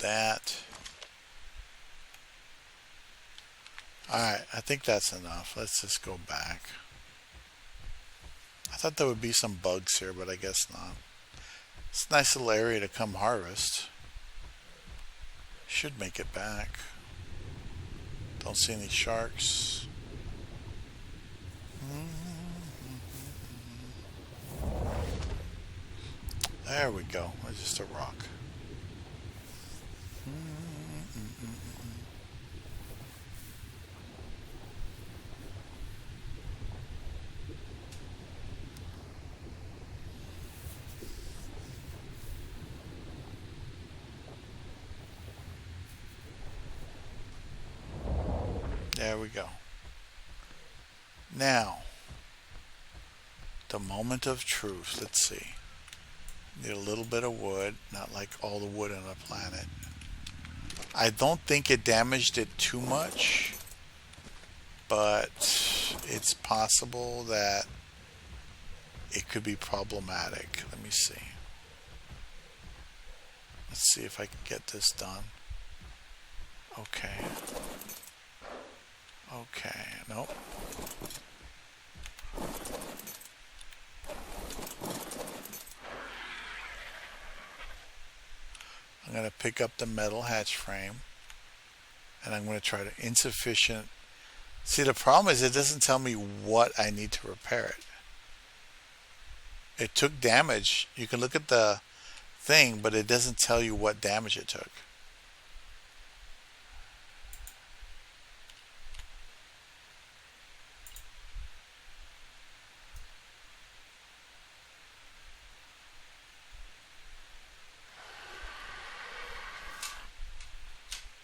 that. All right. I think that's enough. Let's just go back. I thought there would be some bugs here, but I guess not. It's a nice little area to come harvest. Should make it back. Don't see any sharks. There we go. It's just a rock. There we go. Now, the moment of truth. Let's see. Need a little bit of wood, not like all the wood on the planet. I don't think it damaged it too much, but it's possible that it could be problematic. Let me see. Let's see if I can get this done. Okay. Okay, nope. I'm going to pick up the metal hatch frame, and I'm going to try to insufficient. See, the problem is it doesn't tell me what I need to repair it. It took damage. You can look at the thing, but it doesn't tell you what damage it took.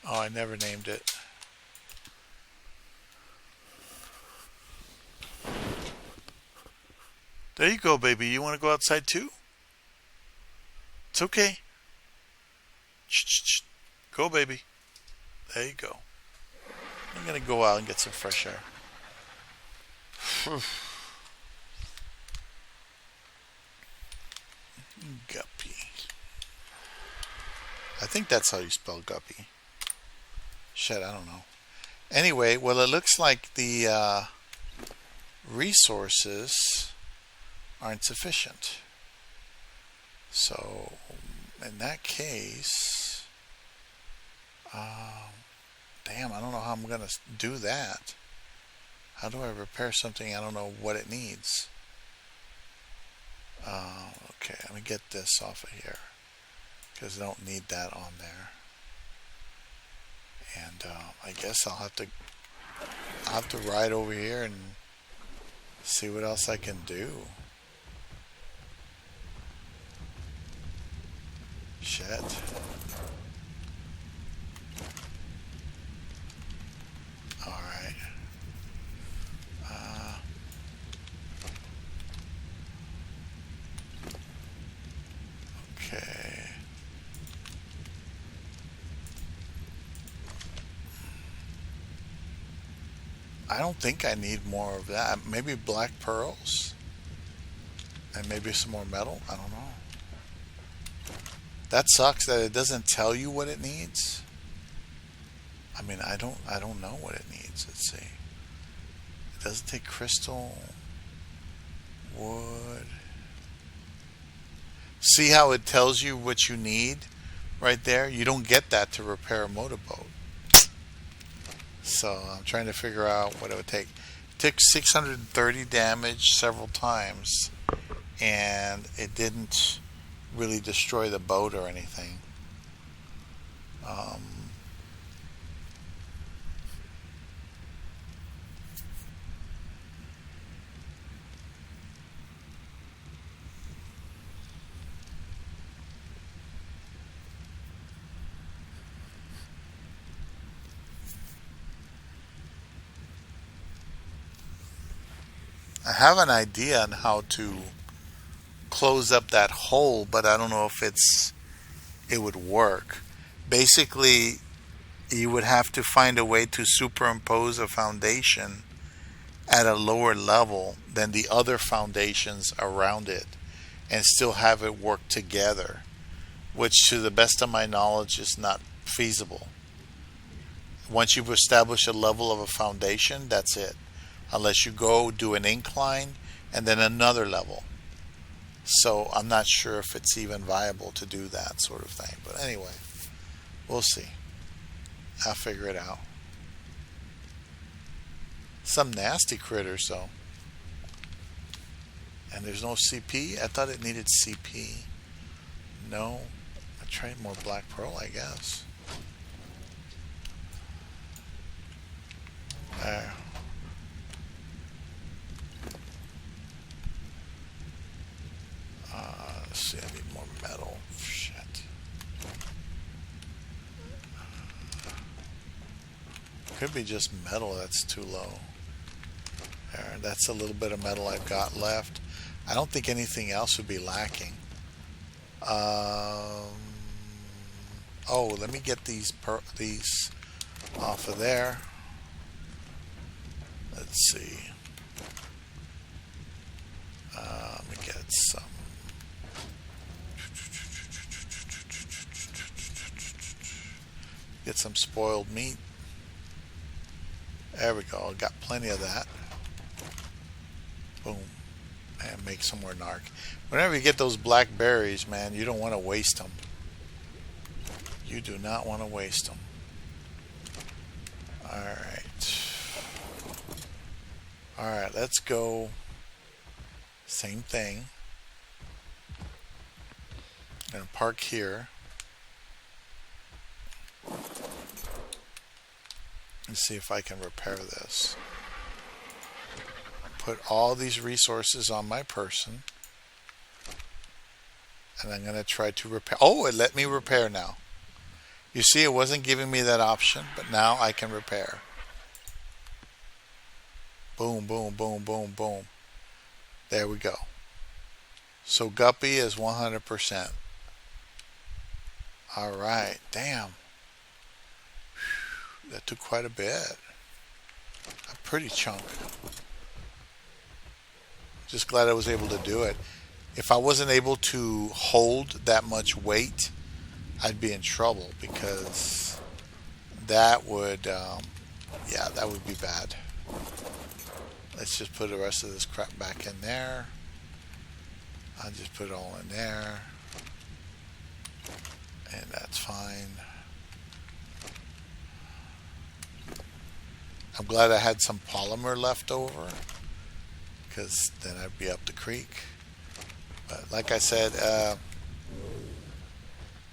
Oh, I never named it. There you go, baby. You want to go outside too? It's okay. Shh. Go, baby. There you go. I'm going to go out and get some fresh air. Guppy. I think that's how you spell guppy. Shit, I don't know. Anyway, well, it looks like the resources aren't sufficient. So, in that case, damn, I don't know how I'm going to do that. How do I repair something I don't know what it needs? Okay, let me get this off of here, because I don't need that on there. And I guess I'll have to ride over here and see what else I can do. Shit. Alright. Okay. I don't think I need more of that. Maybe black pearls? And maybe some more metal? I don't know. That sucks that it doesn't tell you what it needs. I mean, I don't know what it needs. Let's see. It doesn't take crystal, wood. See how it tells you what you need right there? You don't get that to repair a motorboat. So I'm trying to figure out what it would take. It took 630 damage several times, and it didn't really destroy the boat or anything. I have an idea on how to close up that hole, but I don't know if it would work. Basically, you would have to find a way to superimpose a foundation at a lower level than the other foundations around it and still have it work together, which to the best of my knowledge is not feasible. Once you've established a level of a foundation, that's it. Unless you go do an incline and then another level. So I'm not sure if it's even viable to do that sort of thing. But anyway, we'll see. I'll figure it out. Some nasty critters though. And there's no CP? I thought it needed CP. No. I tried more black pearl, I guess. There. Let's see, I need more metal. Shit. Could be just metal that's too low. There, that's a little bit of metal I've got left. I don't think anything else would be lacking. Um, oh, let me get these off of there. Let's see. Let me get some. Get some spoiled meat. There we go. Got plenty of that. Boom. And make some more narc. Whenever you get those black berries, man, you don't want to waste them. You do not want to waste them. Alright. Alright, let's go. Same thing. I'm going to park here. And see if I can repair this. Put all these resources on my person. And I'm going to try to repair. Oh, it let me repair now. You see, it wasn't giving me that option, but now I can repair. Boom, boom, boom, boom, boom. There we go. So Guppy is 100%. Alright, damn. Whew, that took quite a bit. A pretty chunk. Just glad I was able to do it. If I wasn't able to hold that much weight, I'd be in trouble because that would, yeah, that would be bad. Let's just put the rest of this crap back in there. I'll just put it all in there. And that's fine. I'm glad I had some polymer left over, because then I'd be up the creek. But like I said,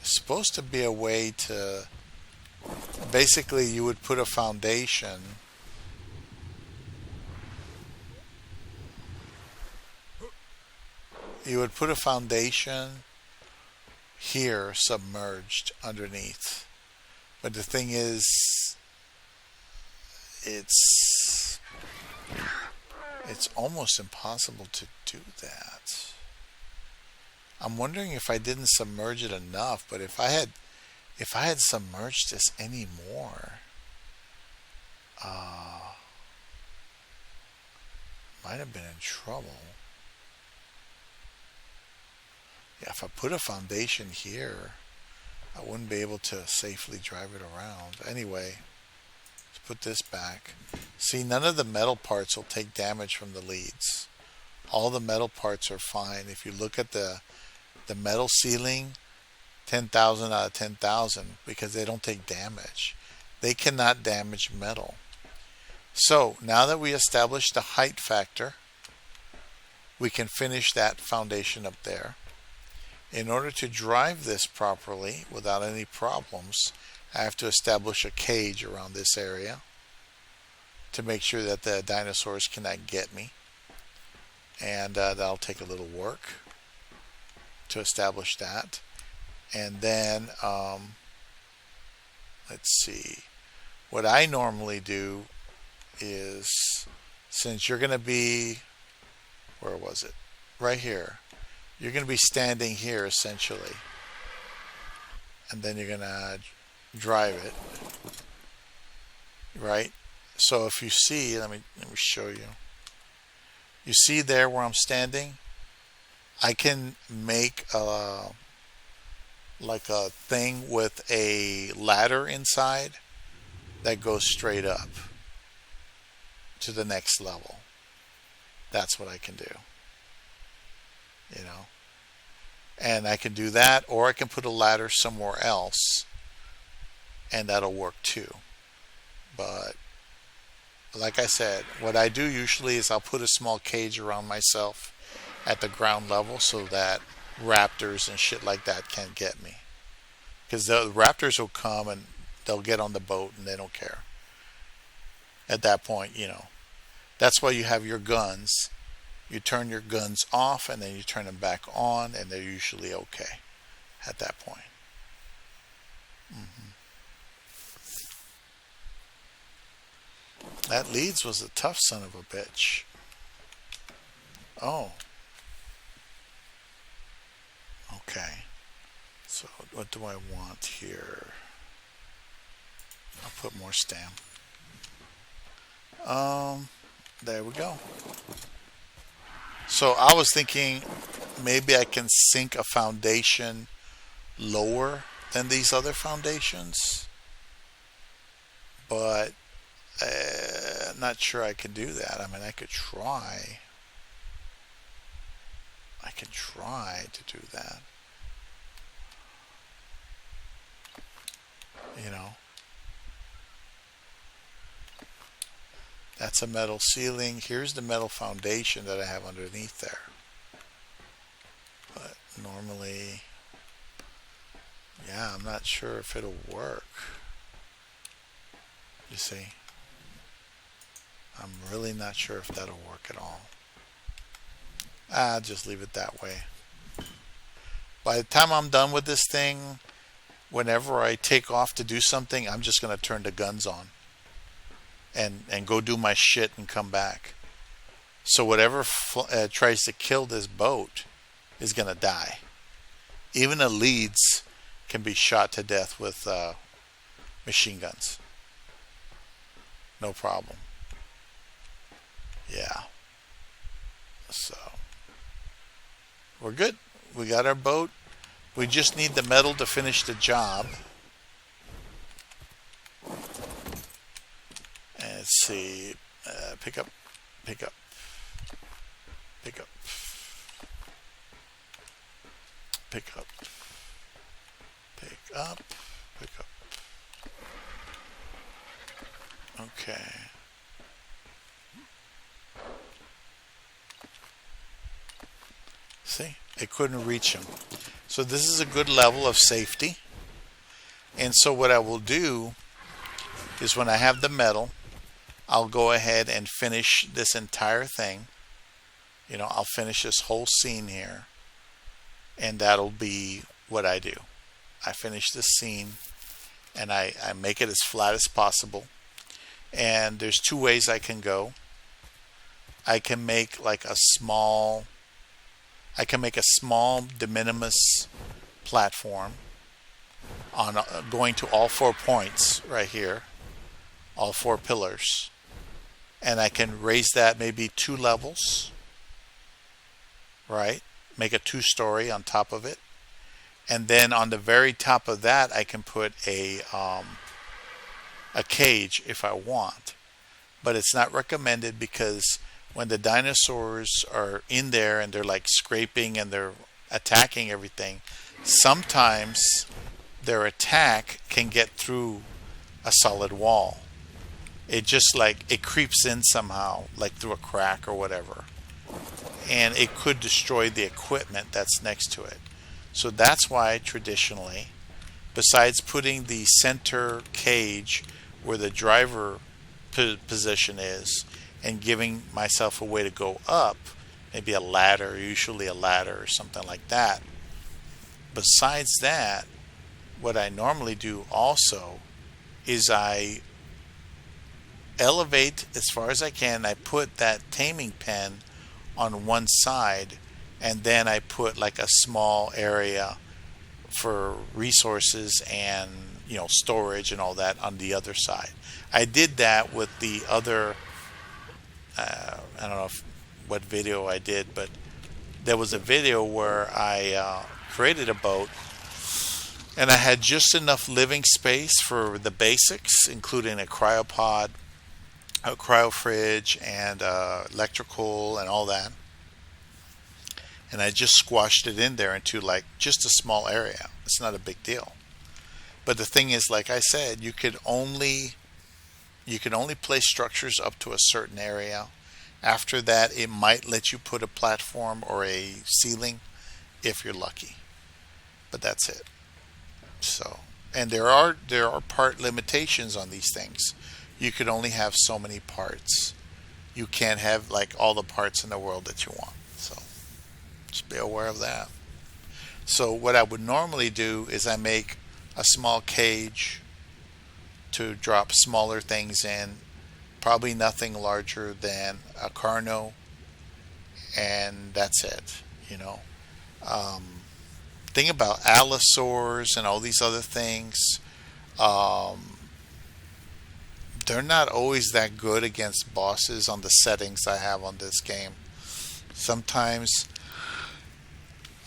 it's supposed to be a way to, basically you would put a foundation. You would put a foundation here submerged underneath. But the thing is, it's almost impossible to do that. I'm wondering if I didn't submerge it enough, but if I had submerged this any more, might have been in trouble. Yeah, if I put a foundation here, I wouldn't be able to safely drive it around. Anyway, let's put this back. See, none of the metal parts will take damage from the leads. All the metal parts are fine. If you look at the metal ceiling, 10,000 out of 10,000, because they don't take damage. They cannot damage metal. So, now that we established the height factor, we can finish that foundation up there. In order to drive this properly without any problems, I have to establish a cage around this area to make sure that the dinosaurs cannot get me. And that'll take a little work to establish that. And then, let's see. What I normally do is, since you're going to be, where was it? Right here. You're going to be standing here essentially, and then you're going to drive it, right? So if you see, let me show you. You see there where I'm standing? I can make like a thing with a ladder inside that goes straight up to the next level. That's what I can do. You know, and I can do that, or I can put a ladder somewhere else and that'll work too. But like I said, what I do usually is I'll put a small cage around myself at the ground level so that raptors and shit like that can't get me, because the raptors will come and they'll get on the boat and they don't care at that point. You know, that's why you have your guns. You turn your guns off and then you turn them back on, and they're usually okay at that point. That Leeds was a tough son of a bitch. Oh. Okay. So what do I want here? I'll put more stamp. There we go. So I was thinking maybe I can sink a foundation lower than these other foundations, but not sure I can do that. I mean, I could try. I can try to do that. You know, that's a metal ceiling. Here's the metal foundation that I have underneath there. But normally, yeah, I'm not sure if it'll work. You see, I'm really not sure if that'll work at all. I'll just leave it that way. By the time I'm done with this thing, whenever I take off to do something, I'm just going to turn the guns on and go do my shit and come back. So whatever tries to kill this boat is going to die. Even the leads can be shot to death with machine guns. No problem. Yeah. So we're good. We got our boat. We just need the metal to finish the job. And let's see. Pick up. Pick up. Pick up. Pick up. Pick up. Pick up. Okay. See? It couldn't reach him. So this is a good level of safety. And so what I will do is when I have the metal, I'll go ahead and finish this entire thing. You know, I'll finish this whole scene here. And that'll be what I do. I finish this scene and I make it as flat as possible. And there's two ways I can go. I can make like a small de minimis platform on going to all 4 points right here, all 4 pillars, and I can raise that maybe 2 levels, right? Make a 2-story on top of it, and then on the very top of that I can put a cage if I want, but it's not recommended because when the dinosaurs are in there and they're like scraping and they're attacking everything, sometimes their attack can get through a solid wall. It just like it creeps in somehow, like through a crack or whatever, and it could destroy the equipment that's next to it. So that's why traditionally, besides putting the center cage where the driver position is and giving myself a way to go up, maybe a ladder, usually a ladder or something like that. Besides that, what I normally do also is I elevate as far as I can. I put that taming pen on one side, and then I put like a small area for resources and, you know, storage and all that on the other side. I did that with the other I don't know what video I did, but there was a video where I created a boat and I had just enough living space for the basics, including a cryopod, a cryo fridge, and electrical and all that. And I just squashed it in there into like just a small area. It's not a big deal. But the thing is, like I said, you can only place structures up to a certain area. After that, it might let you put a platform or a ceiling if you're lucky. But that's it. So, and there are part limitations on these things. You can only have so many parts. You can't have like all the parts in the world that you want. So, just be aware of that. So, what I would normally do is I make a small cage to drop smaller things in, probably nothing larger than a Carno, and that's it, you know. thing about allosaurs and all these other things, um, they're not always that good against bosses on the settings I have on this game. Sometimes,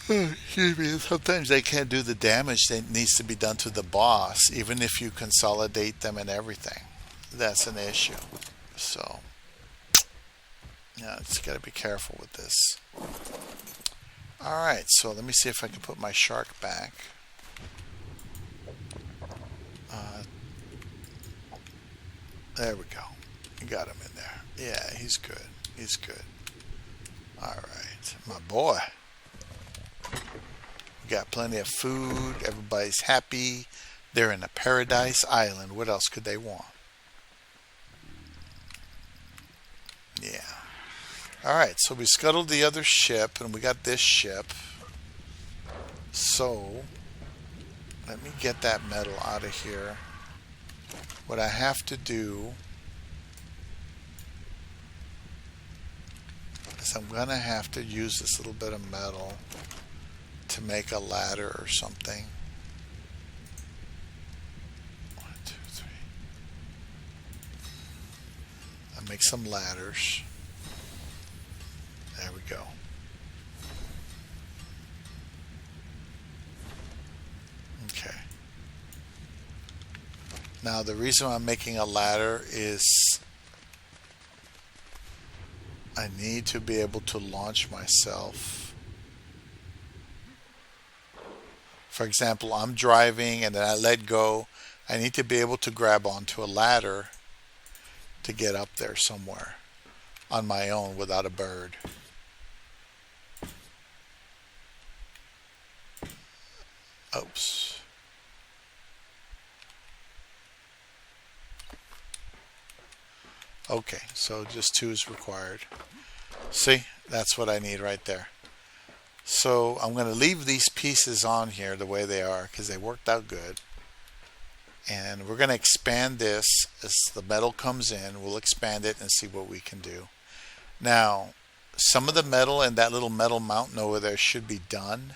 excuse me, sometimes they can't do the damage that needs to be done to the boss, even if you consolidate them and everything. That's an issue. So, yeah, it's got to be careful with this. Alright, so let me see if I can put my shark back. There we go. We got him in there. Yeah, he's good. He's good. Alright, my boy. We got plenty of food. Everybody's happy. They're in a paradise island. What else could they want? Yeah. Alright, so we scuttled the other ship, and we got this ship. So, let me get that metal out of here. What I have to do is I'm going to have to use this little bit of metal to make a ladder or something. 1, 2, 3. I'll make some ladders. There we go. Okay. Now the reason I'm making a ladder is I need to be able to launch myself. For example, I'm driving and then I let go. I need to be able to grab onto a ladder to get up there somewhere on my own without a bird. Oops. Okay, so just 2 is required. See, that's what I need right there. So I'm going to leave these pieces on here the way they are because they worked out good. And we're going to expand this as the metal comes in. We'll expand it and see what we can do. Now, some of the metal in that little metal mountain over there should be done.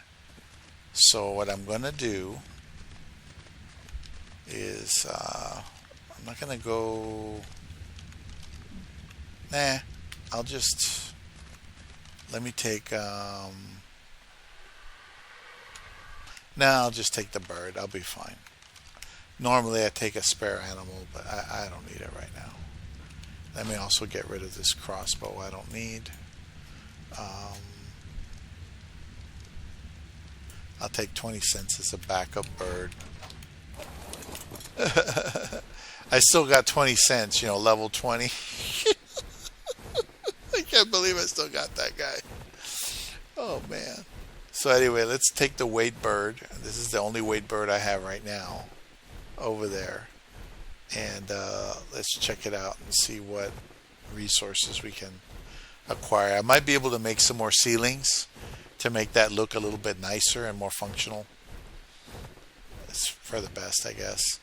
So what I'm going to do is I'm not going to go... Nah, I'll just... Let me take... I'll just take the bird. I'll be fine. Normally I take a spare animal, but I don't need it right now. Let me also get rid of this crossbow I don't need. I'll take 20 cents as a backup bird. I still got 20 cents, level 20. I can't believe I still got that guy. Oh, man. So anyway, let's take the weight bird. This is the only weight bird I have right now over there. And let's check it out and see what resources we can acquire. I might be able to make some more ceilings to make that look a little bit nicer and more functional. It's for the best, I guess.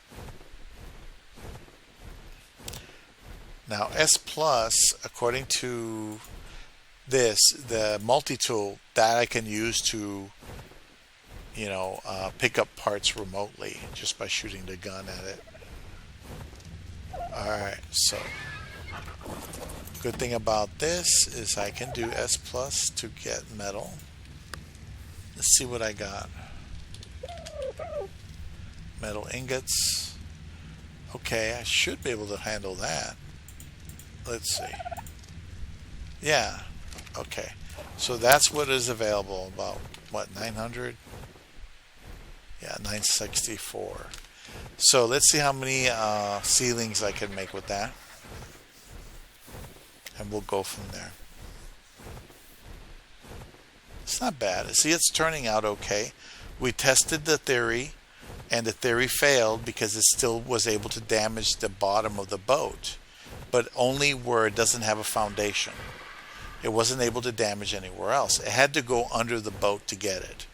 Now S plus, according to this, the multi-tool that I can use to pick up parts remotely just by shooting the gun at it. Alright, so good thing about this is I can do S plus to get metal. Let's see what I got. Metal ingots. Okay, I should be able to handle that. Let's see. Yeah. Okay. So that's what is available. About, 900? Yeah, 964. So let's see how many ceilings I can make with that. And we'll go from there. It's not bad. See, it's turning out okay. We tested the theory, and the theory failed because it still was able to damage the bottom of the boat, but only where it doesn't have a foundation. It wasn't able to damage anywhere else. It had to go under the boat to get it.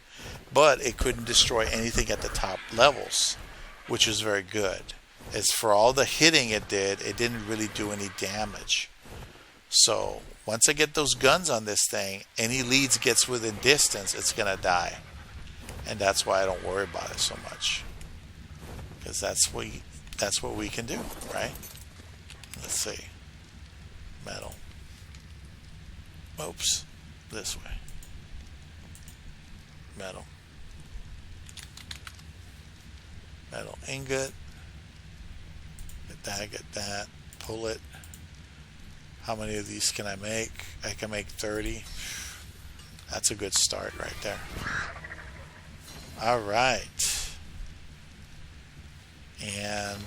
But it couldn't destroy anything at the top levels, which was very good. As for all the hitting it did, it didn't really do any damage. So once I get those guns on this thing, any leads gets within distance, it's going to die. and that's why I don't worry about it so much, because that's what we can do, right? Let's see, metal. Oops, this way. Metal. Metal ingot. Get that. Pull it. How many of these can I make? I can make 30. That's a good start right there. All right. And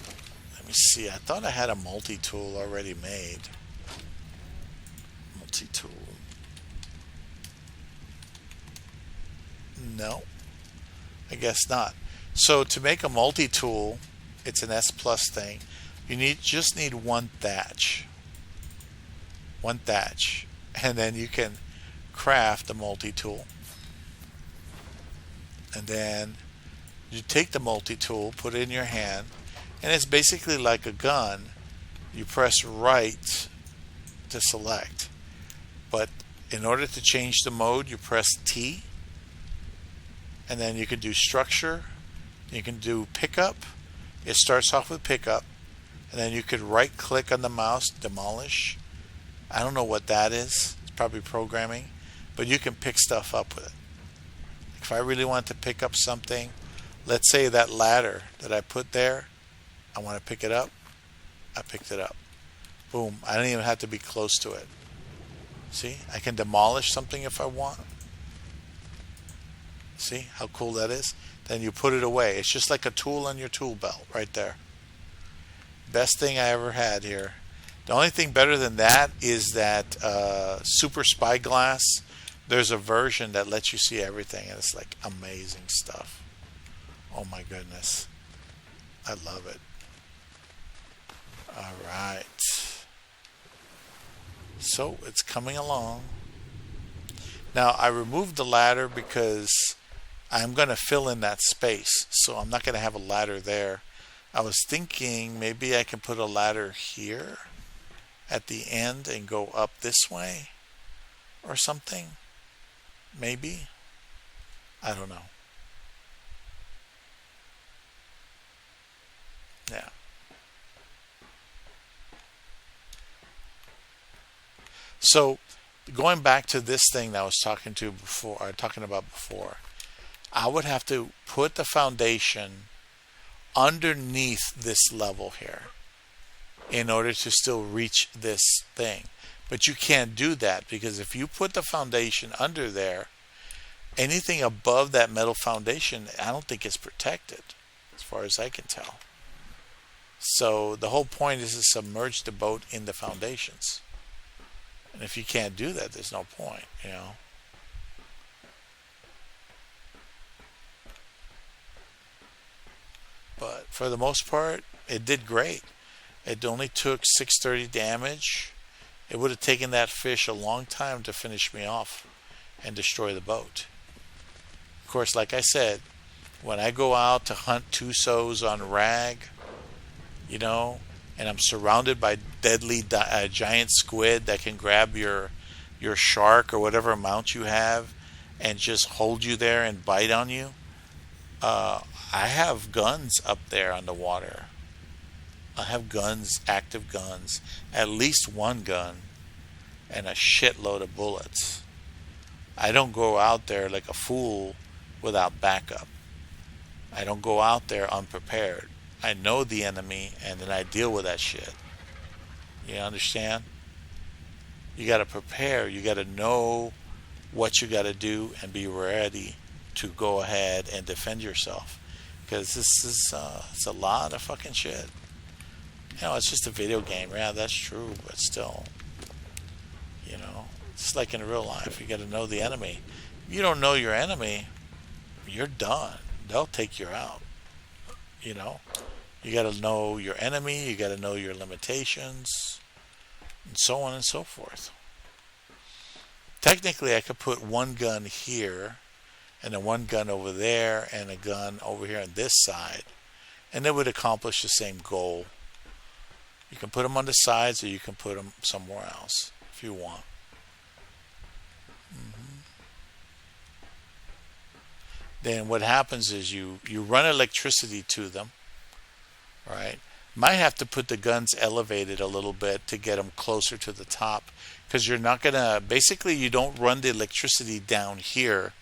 let me see. I thought I had a multi-tool already made. Multi-tool. No, I guess not. So to make a multi-tool, it's an S plus thing. You just need one thatch, and then you can craft a multi-tool. And then you take the multi-tool, put it in your hand, and it's basically like a gun. You press right to select, but in order to change the mode, you press T. And then you can do structure, you can do pickup. It starts off with pickup, and then you could right click on the mouse, demolish. I don't know what that is. It's probably programming, but you can pick stuff up with it. If I really want to pick up something, let's say that ladder that I put there, I want to pick it up. I picked it up. Boom. I don't even have to be close to it. See, I can demolish something if I want. See how cool that is? Then you put it away. It's just like a tool on your tool belt right there. Best thing I ever had here. The only thing better than that is that Super Spyglass. There's a version that lets you see everything, and it's like amazing stuff. Oh my goodness. I love it. All right. So it's coming along. Now I removed the ladder because I'm going to fill in that space, so I'm not going to have a ladder there. I was thinking maybe I can put a ladder here at the end and go up this way or something. Maybe. I don't know. Yeah. So going back to this thing that I was talking about before, I would have to put the foundation underneath this level here in order to still reach this thing. But you can't do that, because if you put the foundation under there, anything above that metal foundation, I don't think is protected, as far as I can tell. So the whole point is to submerge the boat in the foundations. And if you can't do that, there's no point, you know. But for the most part, it did great. It only took 630 damage. It would have taken that fish a long time to finish me off and destroy the boat. Of course, like I said, when I go out to hunt Tusos on rag, you know, and I'm surrounded by deadly giant squid that can grab your shark or whatever amount you have and just hold you there and bite on you, I have guns up there on the water. I have guns, active guns, at least one gun, and a shitload of bullets. I don't go out there like a fool without backup. I don't go out there unprepared. I know the enemy, and then I deal with that shit. You understand? You got to prepare. You got to know what you got to do and be ready to go ahead and defend yourself. Because this is it's a lot of fucking shit. You know, it's just a video game. Yeah, that's true, but still, you know, it's like in real life. You got to know the enemy. If you don't know your enemy, you're done. They'll take you out. You know, you got to know your enemy. You got to know your limitations, and so on and so forth. Technically, I could put one gun here, and then one gun over there, and a gun over here on this side, and it would accomplish the same goal. You can put them on the sides, or you can put them somewhere else if you want. then what happens is you run electricity to them, right? Might have to put the guns elevated a little bit to get them closer to the top, because you're not gonna, basically you don't run the electricity down here,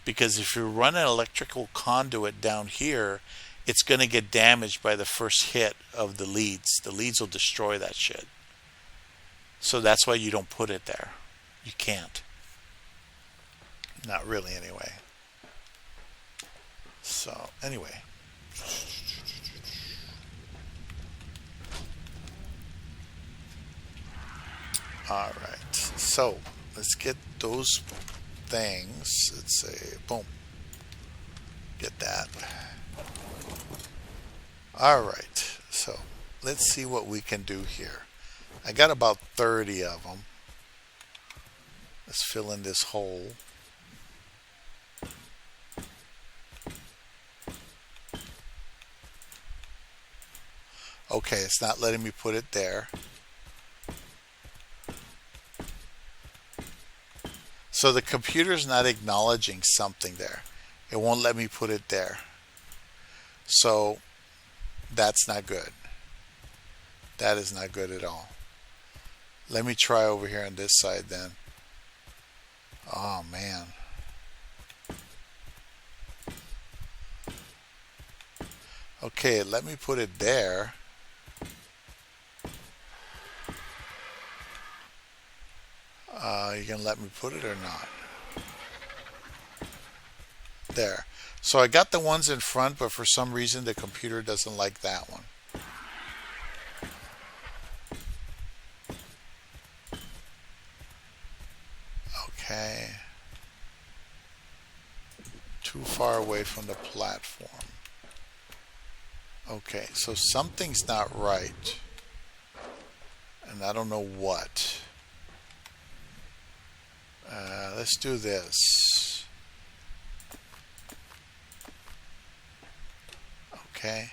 because if you run an electrical conduit down here, it's going to get damaged by the first hit of the leads. The leads will destroy that shit. So that's why you don't put it there. You can't. Not really, anyway. So, anyway. Alright. So, let's get those things. Let's say, boom. Get that. Alright. So, let's see what we can do here. I got about 30 of them. Let's fill in this hole. Okay, it's not letting me put it there. So the computer's not acknowledging something there. It won't let me put it there. So that's not good. That is not good at all. Let me try over here on this side then. Oh man. Okay, let me put it there. You gonna let me put it or not? There. So I got the ones in front, but for some reason the computer doesn't like that one. Okay. Too far away from the platform. Okay, so something's not right. And I don't know what. Let's do this. Okay.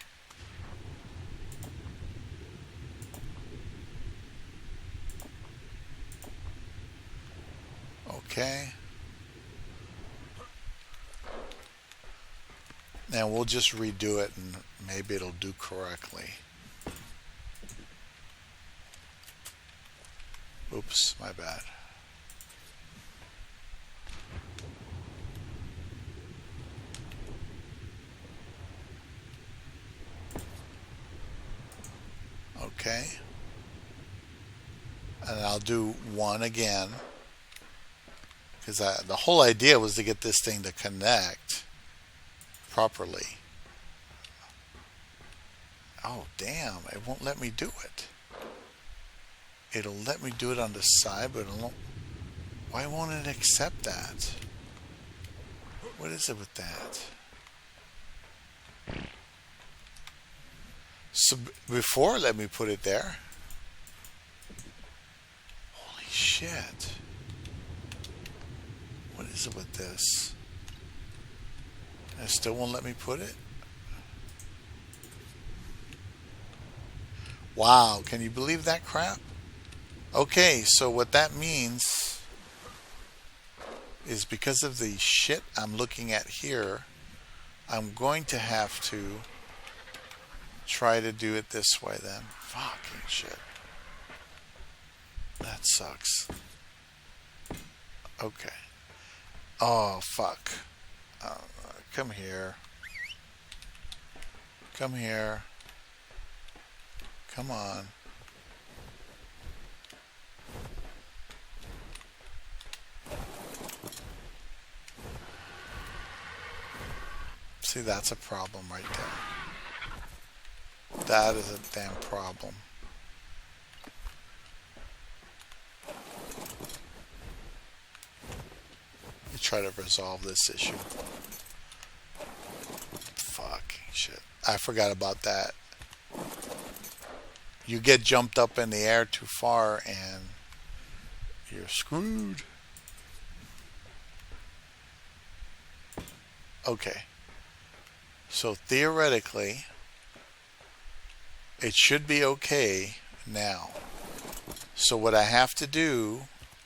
Okay. Now we'll just redo it and maybe it'll do correctly. Oops, my bad. Okay. And I'll do one again. Because the whole idea was to get this thing to connect properly. Oh, damn. It won't let me do it. It'll let me do it on the side, but it won't. Why won't it accept that? What is it with that? So before, let me put it there. Holy shit. What is it with this? It still won't let me put it? Wow, can you believe that crap? Okay, so what that means is because of the shit I'm looking at here, I'm going to have to try to do it this way then. Fucking shit. That sucks. Okay. Oh, fuck. Come here. Come here. Come on. See, that's a problem right there. That is a damn problem. You try to resolve this issue. Fucking shit. I forgot about that. You get jumped up in the air too far and you're screwed. Okay. So theoretically, it should be okay now. So what I have to do,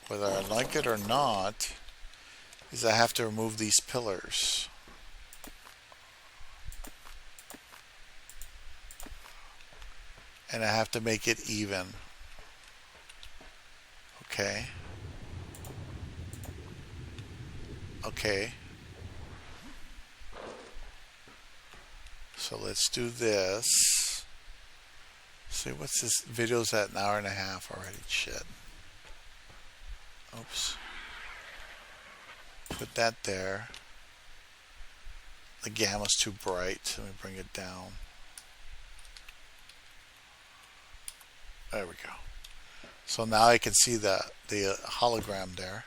whether I like it or not, is I have to remove these pillars. and I have to make it even. Okay. Okay. So let's do this. See, what's this? Video's at an hour and a half already. Shit. Oops. Put that there. The gamma's too bright. Let me bring it down. There we go. So now I can see the hologram there.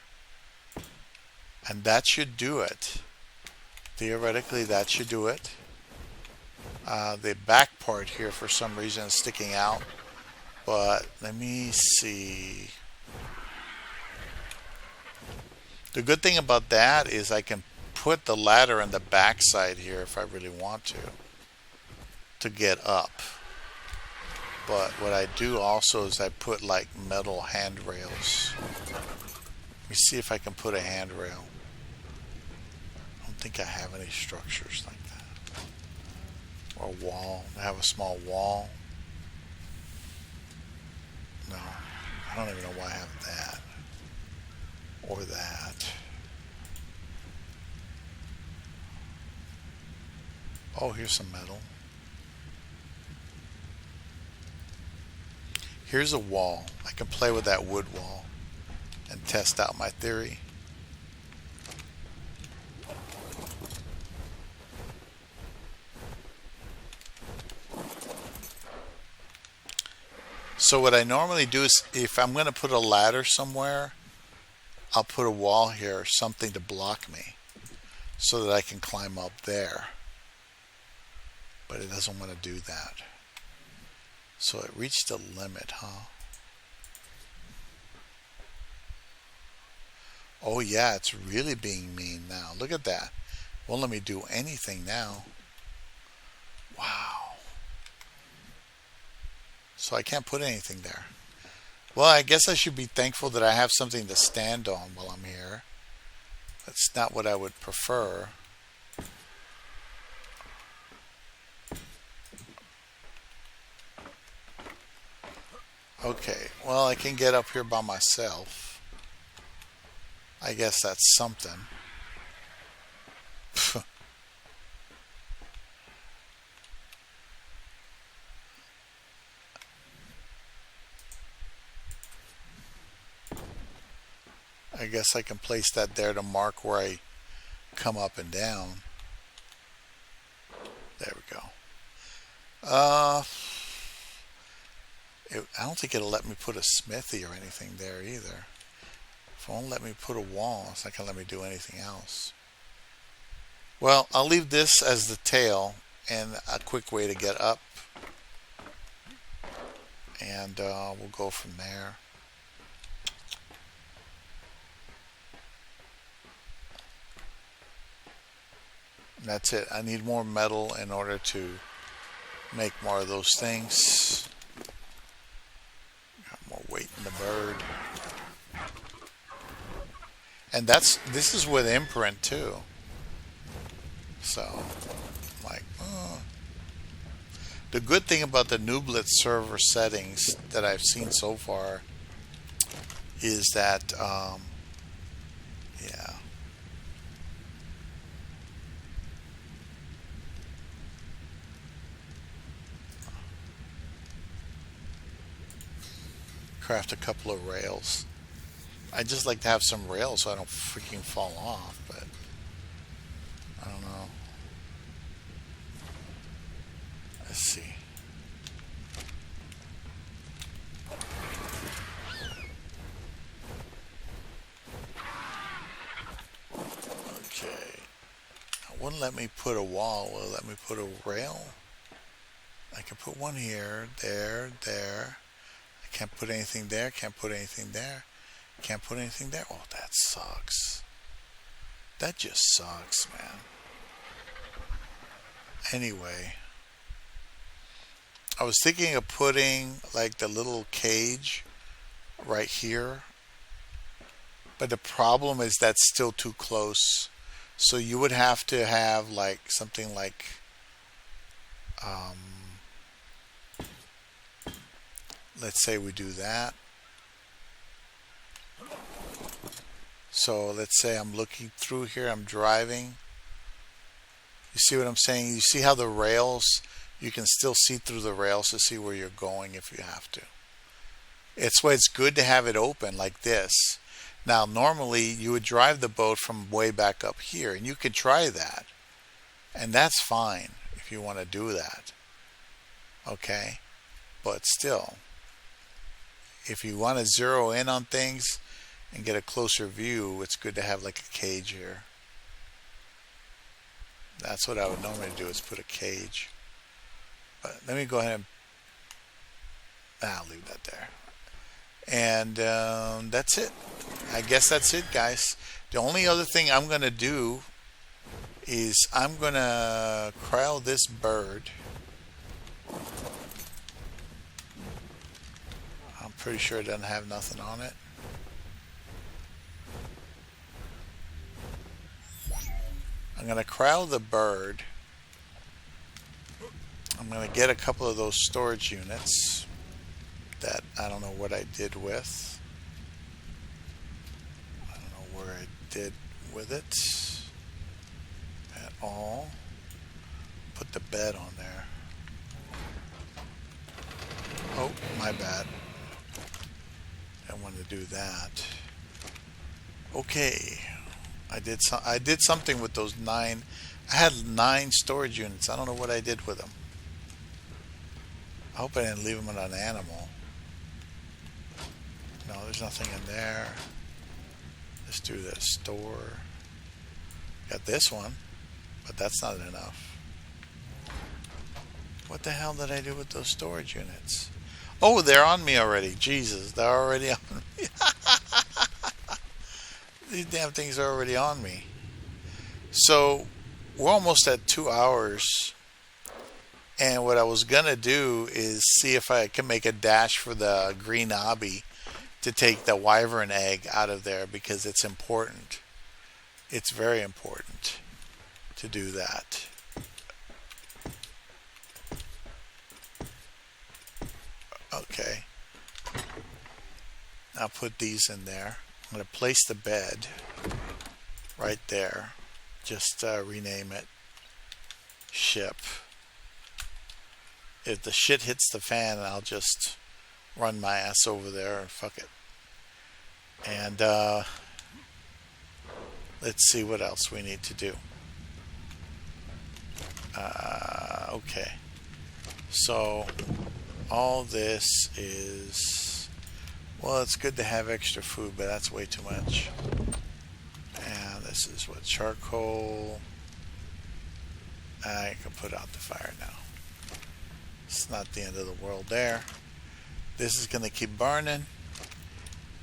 And that should do it. Theoretically, that should do it. The back part here for some reason is sticking out. But let me see. The good thing about that is I can put the ladder in the back side here if I really want to get up. But what I do also is I put like metal handrails. Let me see if I can put a handrail. I don't think I have any structures like that. Or a wall. I have a small wall. No. I don't even know why I have that. Or that. Oh, here's some metal. Here's a wall. I can play with that wood wall and test out my theory. So what I normally do is if I'm going to put a ladder somewhere, I'll put a wall here or something to block me so that I can climb up there. But it doesn't want to do that. So it reached a limit, huh? Oh yeah, it's really being mean now. Look at that. Won't let me do anything now. Wow. So I can't put anything there. Well, I guess I should be thankful that I have something to stand on while I'm here. That's not what I would prefer. Okay, well, I can get up here by myself. I guess that's something. I guess I can place that there to mark where I come up and down. There we go. I don't think it'll let me put a smithy or anything there either. If it won't let me put a wall, it's not going to let me do anything else. Well, I'll leave this as the tail and a quick way to get up. And we'll go from there. And that's it. I need more metal in order to make more of those things. Got more weight in the bird. And this is with imprint too. So, like, the good thing about the Nooblet server settings that I've seen so far is that, yeah. Craft a couple of rails. I just like to have some rails so I don't freaking fall off, but I don't know. Let's see. Okay. It wouldn't let me put a wall. Will it let me put a rail? I can put one here, there. I can't put anything there, can't put anything there. Can't put anything there. Oh, that sucks. That just sucks, man. Anyway, I was thinking of putting like the little cage right here, but the problem is that's still too close. So you would have to have like something like let's say we do that. So let's say I'm looking through here, I'm driving. You see what I'm saying? You see how the rails, you can still see through the rails to see where you're going if you have to. It's why it's good to have it open like this. Now normally you would drive the boat from way back up here, and you could try that. And that's fine if you want to do that. Okay? But still, if you want to zero in on things and get a closer view, it's good to have like a cage here. That's what I would normally do, is put a cage. But let me go ahead and I'll leave that there. And that's it. I guess that's it, guys. The only other thing I'm going to do is I'm going to corral this bird. I'm pretty sure it doesn't have nothing on it. I'm going to corral the bird. I'm going to get a couple of those storage units that I don't know what I did with. I don't know where I did with it at all. Put the bed on there. Oh, my bad. I want to do that. Okay. I did something with those 9. I had 9 storage units. I don't know what I did with them. I hope I didn't leave them on an animal. No, there's nothing in there. Let's do this. Store. Got this one, but that's not enough. What the hell did I do with those storage units? Oh, they're on me already. Jesus, they're already on me. These damn things are already on me. So we're almost at 2 hours. And what I was going to do is see if I can make a dash for the green obby to take the wyvern egg out of there, because it's important. It's very important to do that. Okay. I'll put these in there. I'm going to place the bed right there. Just rename it ship. If the shit hits the fan, I'll just run my ass over there and fuck it. And let's see what else we need to do. Okay. So all this is, well, it's good to have extra food, but that's way too much. And this is what, charcoal. I can put out the fire now. It's not the end of the world there. This is going to keep burning.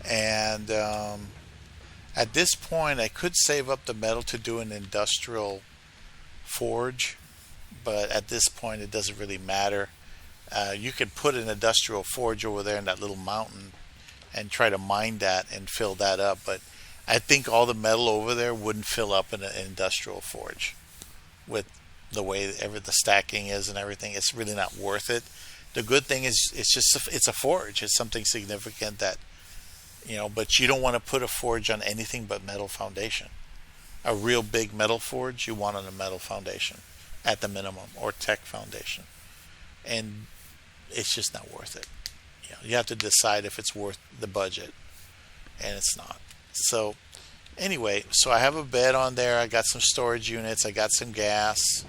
And at this point, I could save up the metal to do an industrial forge. But at this point, it doesn't really matter. You could put an industrial forge over there in that little mountain and try to mine that and fill that up. But I think all the metal over there wouldn't fill up in an industrial forge with the way the stacking is and everything. It's really not worth it. The good thing is it's a forge. It's something significant that, but you don't want to put a forge on anything but metal foundation. A real big metal forge you want on a metal foundation at the minimum, or tech foundation. And it's just not worth it. You have to decide if it's worth the budget, and it's not. So anyway, so I have a bed on there. I got some storage units. I got some gas.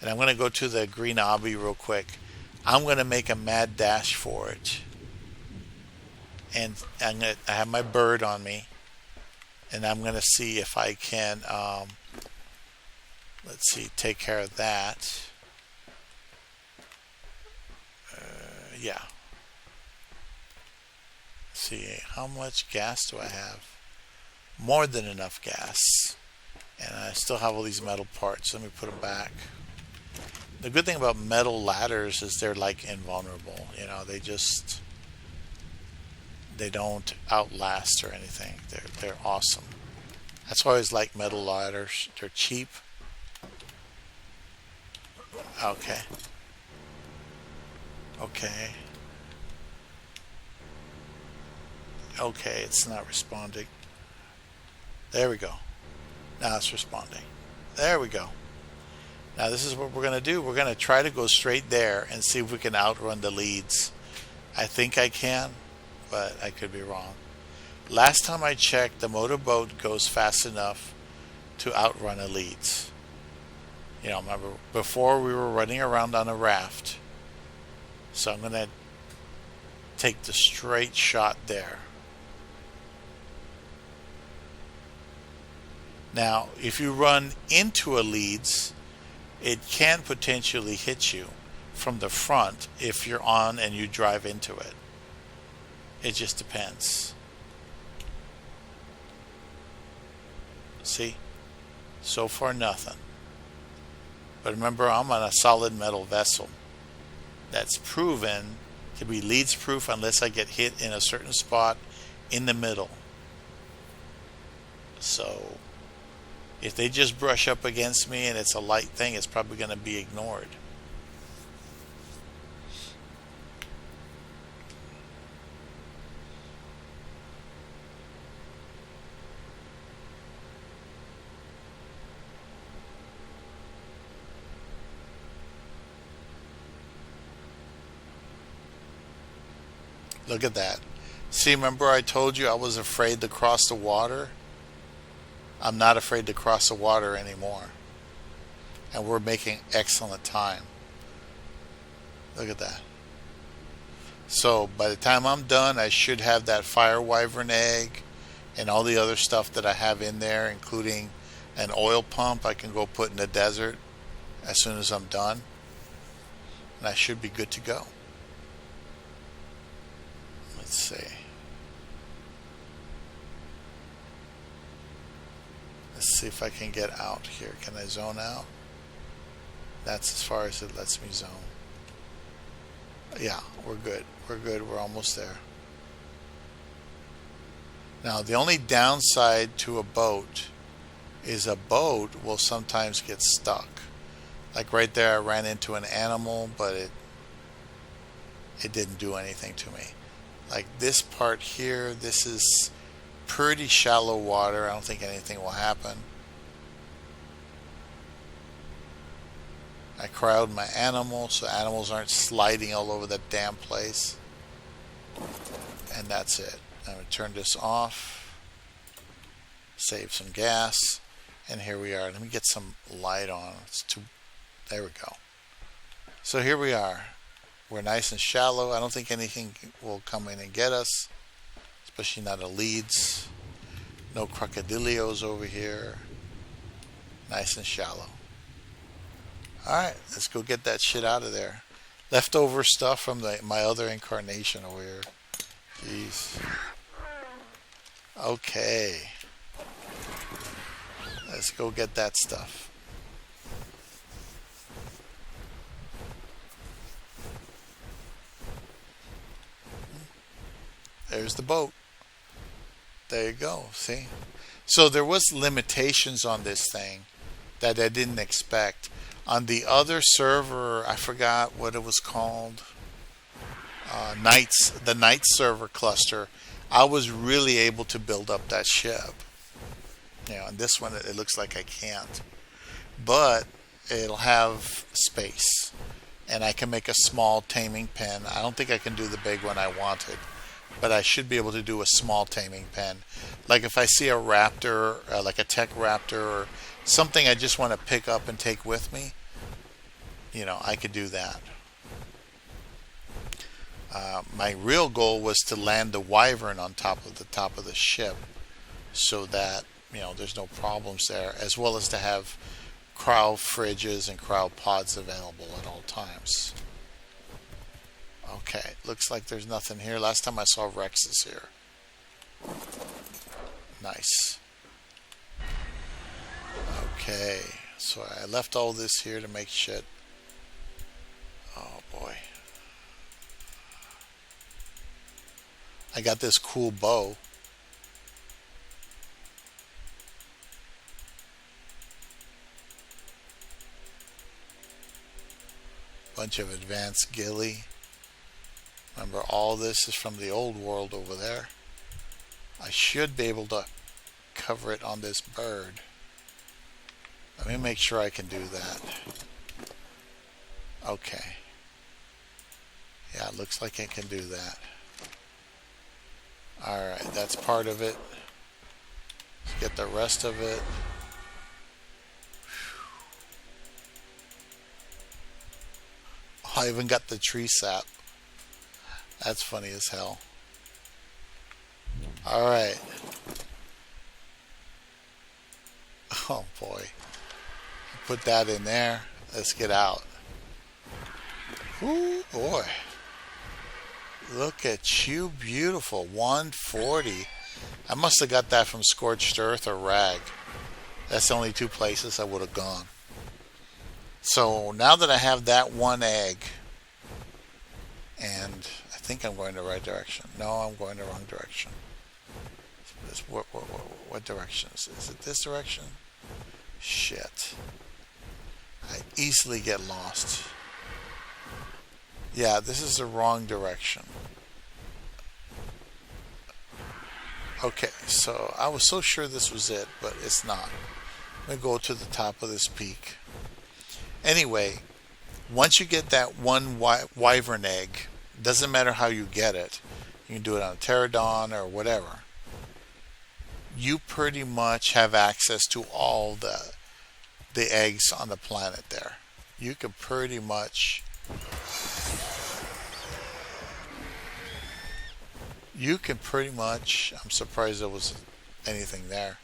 And I'm going to go to the green obby real quick. I'm going to make a mad dash for it. And I have my bird on me. And I'm going to see if I can, let's see, take care of that. Yeah. Let's see, how much gas do I have? More than enough gas. And I still have all these metal parts. Let me put them back. The good thing about metal ladders is they're like invulnerable. They don't outlast or anything. They're awesome. That's why I always like metal ladders. They're cheap. Okay. Okay, it's not responding. There we go. Now it's responding. There we go. Now this is what we're going to do. We're going to try to go straight there and see if we can outrun the leads. I think I can, but I could be wrong. Last time I checked, the motorboat goes fast enough to outrun the leads. You know, remember before we were running around on a raft. So I'm going to take the straight shot there. Now, if you run into a leads, it can potentially hit you from the front if you're on and you drive into it. It just depends. See? So far nothing. But remember, I'm on a solid metal vessel that's proven to be leads proof unless I get hit in a certain spot in the middle. So if they just brush up against me and it's a light thing, it's probably going to be ignored. Look at that. See, remember I told you I was afraid to cross the water? I'm not afraid to cross the water anymore. And we're making excellent time. Look at that. So by the time I'm done, I should have that fire wyvern egg and all the other stuff that I have in there, including an oil pump I can go put in the desert as soon as I'm done. And I should be good to go. Let's see. Let's see if I can get out here. Can I zone out? That's as far as it lets me zone. Yeah, we're good. We're good. We're almost there. Now, the only downside to a boat is a boat will sometimes get stuck. Like right there, I ran into an animal, but it didn't do anything to me. Like this part here, this is pretty shallow water. I don't think anything will happen. I crowd my animals so animals aren't sliding all over the damn place. And that's it. I'm going to turn this off. Save some gas. And here we are. Let me get some light on. There we go. So here we are. We're nice and shallow. I don't think anything will come in and get us, especially not a leads. No crocodilios over here. Nice and shallow. Alright, let's go get that shit out of there. Leftover stuff from my other incarnation over here. Jeez. Okay. Let's go get that stuff. There's the boat. There you go. See? So there was limitations on this thing that I didn't expect. On the other server, I forgot what it was called. The night server cluster. I was really able to build up that ship. You know, and this one it looks like I can't. But it'll have space. And I can make a small taming pen. I don't think I can do the big one I wanted. But I should be able to do a small taming pen. Like if I see a raptor, like a tech raptor or something I just want to pick up and take with me, you know, I could do that. My real goal was to land the wyvern on top of the ship so that, you know, there's no problems there, as well as to have cryo fridges and cryo pods available at all times. Okay, looks like there's nothing here. Last time I saw Rexes here. Nice. Okay, so I left all this here to make shit. Oh boy. I got this cool bow. Bunch of advanced ghillie. Remember, all this is from the old world over there. I should be able to cover it on this bird. Let me make sure I can do that. Okay. Yeah, it looks like I can do that. Alright, that's part of it. Let's get the rest of it. Oh, I even got the tree sap. That's funny as hell. Alright. Oh boy. Put that in there. Let's get out. Ooh boy. Look at you, beautiful. 140. I must have got that from Scorched Earth or Rag. That's the only two places I would have gone. So now that I have that one egg, and I think I'm going the right direction. No, I'm going the wrong direction. What direction is it? Is it this direction? Shit. I easily get lost. Yeah, this is the wrong direction. Okay, so I was so sure this was it, but it's not. Let me go to the top of this peak. Anyway, once you get that one wyvern egg, doesn't matter how you get it. You can do it on a pterodon or whatever. You pretty much have access to all the eggs on the planet there. You can pretty much... I'm surprised there was anything there.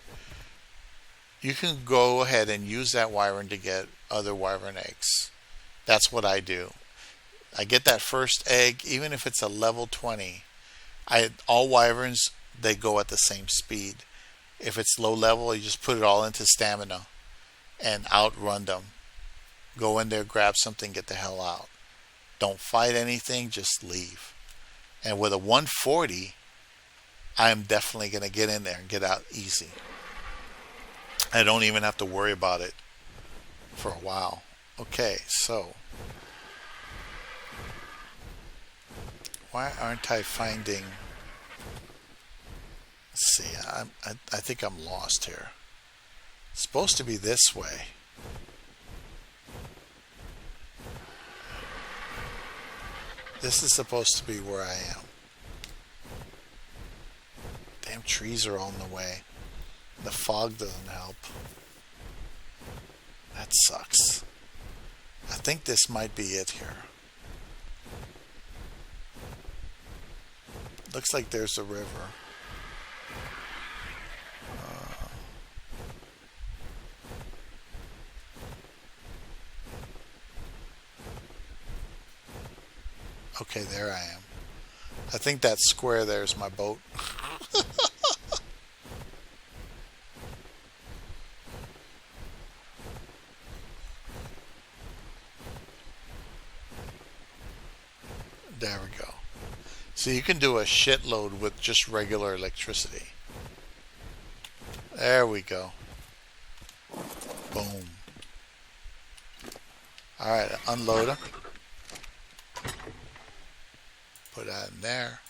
You can go ahead and use that wyvern to get other wyvern eggs. That's what I do. I get that first egg, even if it's a level 20. All wyverns, they go at the same speed. If it's low level, you just put it all into stamina and outrun them. Go in there, grab something, get the hell out. Don't fight anything, just leave. And with a 140, I'm definitely going to get in there and get out easy. I don't even have to worry about it for a while. Okay, so why aren't I finding... Let's see, I think I'm lost here. It's supposed to be this way. This is supposed to be where I am. Damn trees are all in the way. The fog doesn't help. That sucks. I think this might be it here. Looks like there's a river. Okay, there I am. I think that square there is my boat. There we go. So you can do a shitload with just regular electricity. There we go. Boom. Alright, unload them. Put that in there.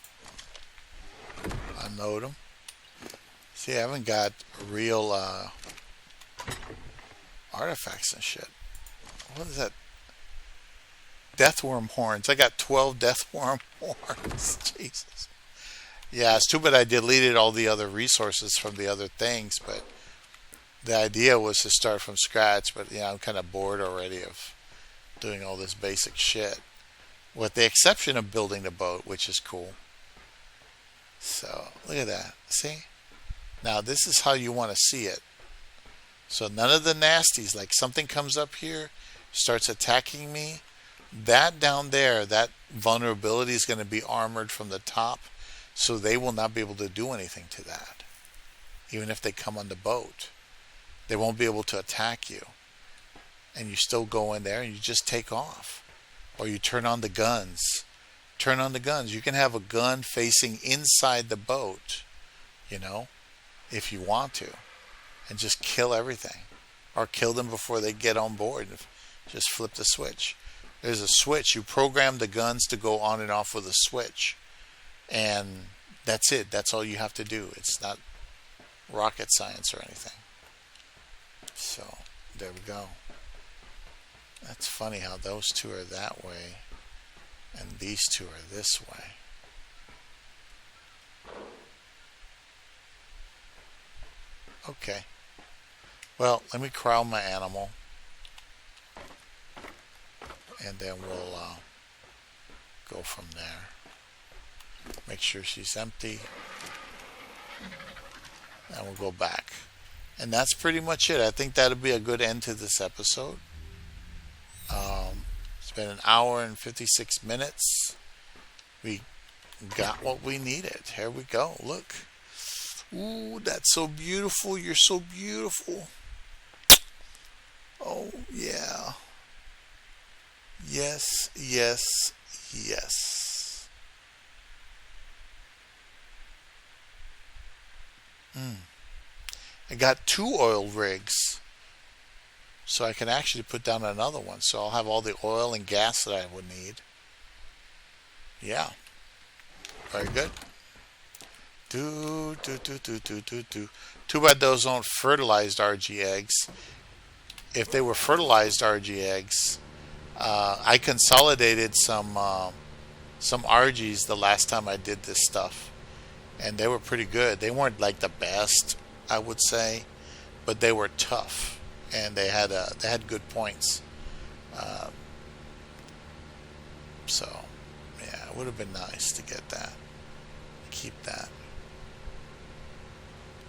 Unload them. See, I haven't got real artifacts and shit. What is that? Deathworm horns. I got 12 deathworm horns. Jesus. Yeah, it's too bad I deleted all the other resources from the other things, but the idea was to start from scratch, but I'm kind of bored already of doing all this basic shit. With the exception of building the boat, which is cool. So, look at that. See? Now, this is how you want to see it. So, none of the nasties, like something comes up here, starts attacking me. That down there, that vulnerability is going to be armored from the top, so they will not be able to do anything to that. Even if they come on the boat, they won't be able to attack you. And you still go in there and you just take off. Or you turn on the guns. Turn on the guns. You can have a gun facing inside the boat, if you want to. And just kill everything. Or kill them before they get on board. Just flip the switch. There's a switch. You program the guns to go on and off with a switch. And That's it. That's all you have to do. It's not rocket science or anything. So there we go. That's funny how those two are that way and these two are this way. Okay. Well, let me corral my animal and then we'll go from there. Make sure she's empty and we'll go back. And that's pretty much it. I think that'll be a good end to this episode. It's been an hour and 56 minutes. We got what we needed. Here we go. Look. Ooh, that's so beautiful. You're so beautiful. Oh, yeah. Yes, yes, yes. I got 2 oil rigs. So I can actually put down another one. So I'll have all the oil and gas that I would need. Yeah. Very good. Too bad those aren't fertilized RG eggs. If they were fertilized RG eggs, I consolidated some RGs the last time I did this stuff, and they were pretty good. They weren't like the best, I would say, but they were tough, and they had good points. So yeah, it would have been nice to get that. Keep that.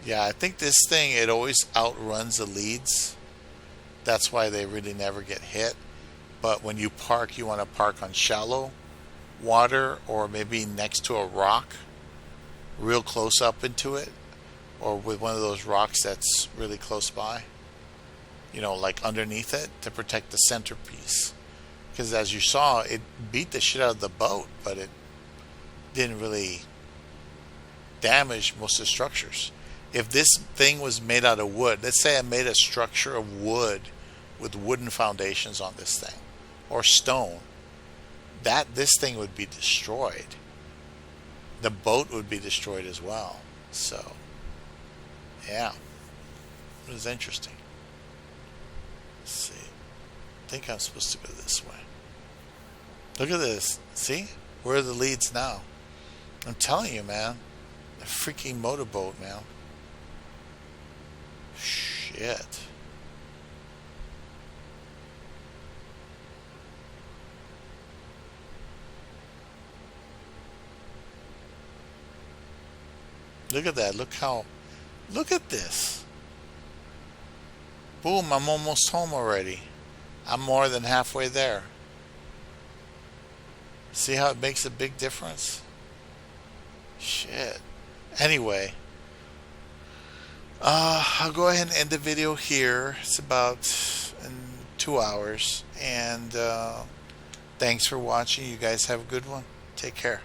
Yeah, I think this thing, it always outruns the leads. That's why they really never get hit. But when you park, you want to park on shallow water or maybe next to a rock, real close up into it, or with one of those rocks that's really close by, like underneath it to protect the centerpiece. Because as you saw, it beat the shit out of the boat, but it didn't really damage most of the structures. If this thing was made out of wood, let's say I made a structure of wood with wooden foundations on this thing, or stone, this thing would be destroyed. The boat would be destroyed as well. So, yeah, it was interesting. Let's see. I think I'm supposed to go this way. Look at this. See? Where are the leads now? I'm telling you, man. A freaking motorboat, man. Shit. Look at that. Look at this. Boom, I'm almost home already. I'm more than halfway there. See how it makes a big difference? Shit. Anyway, I'll go ahead and end the video here. It's about 2 hours. And thanks for watching. You guys have a good one. Take care.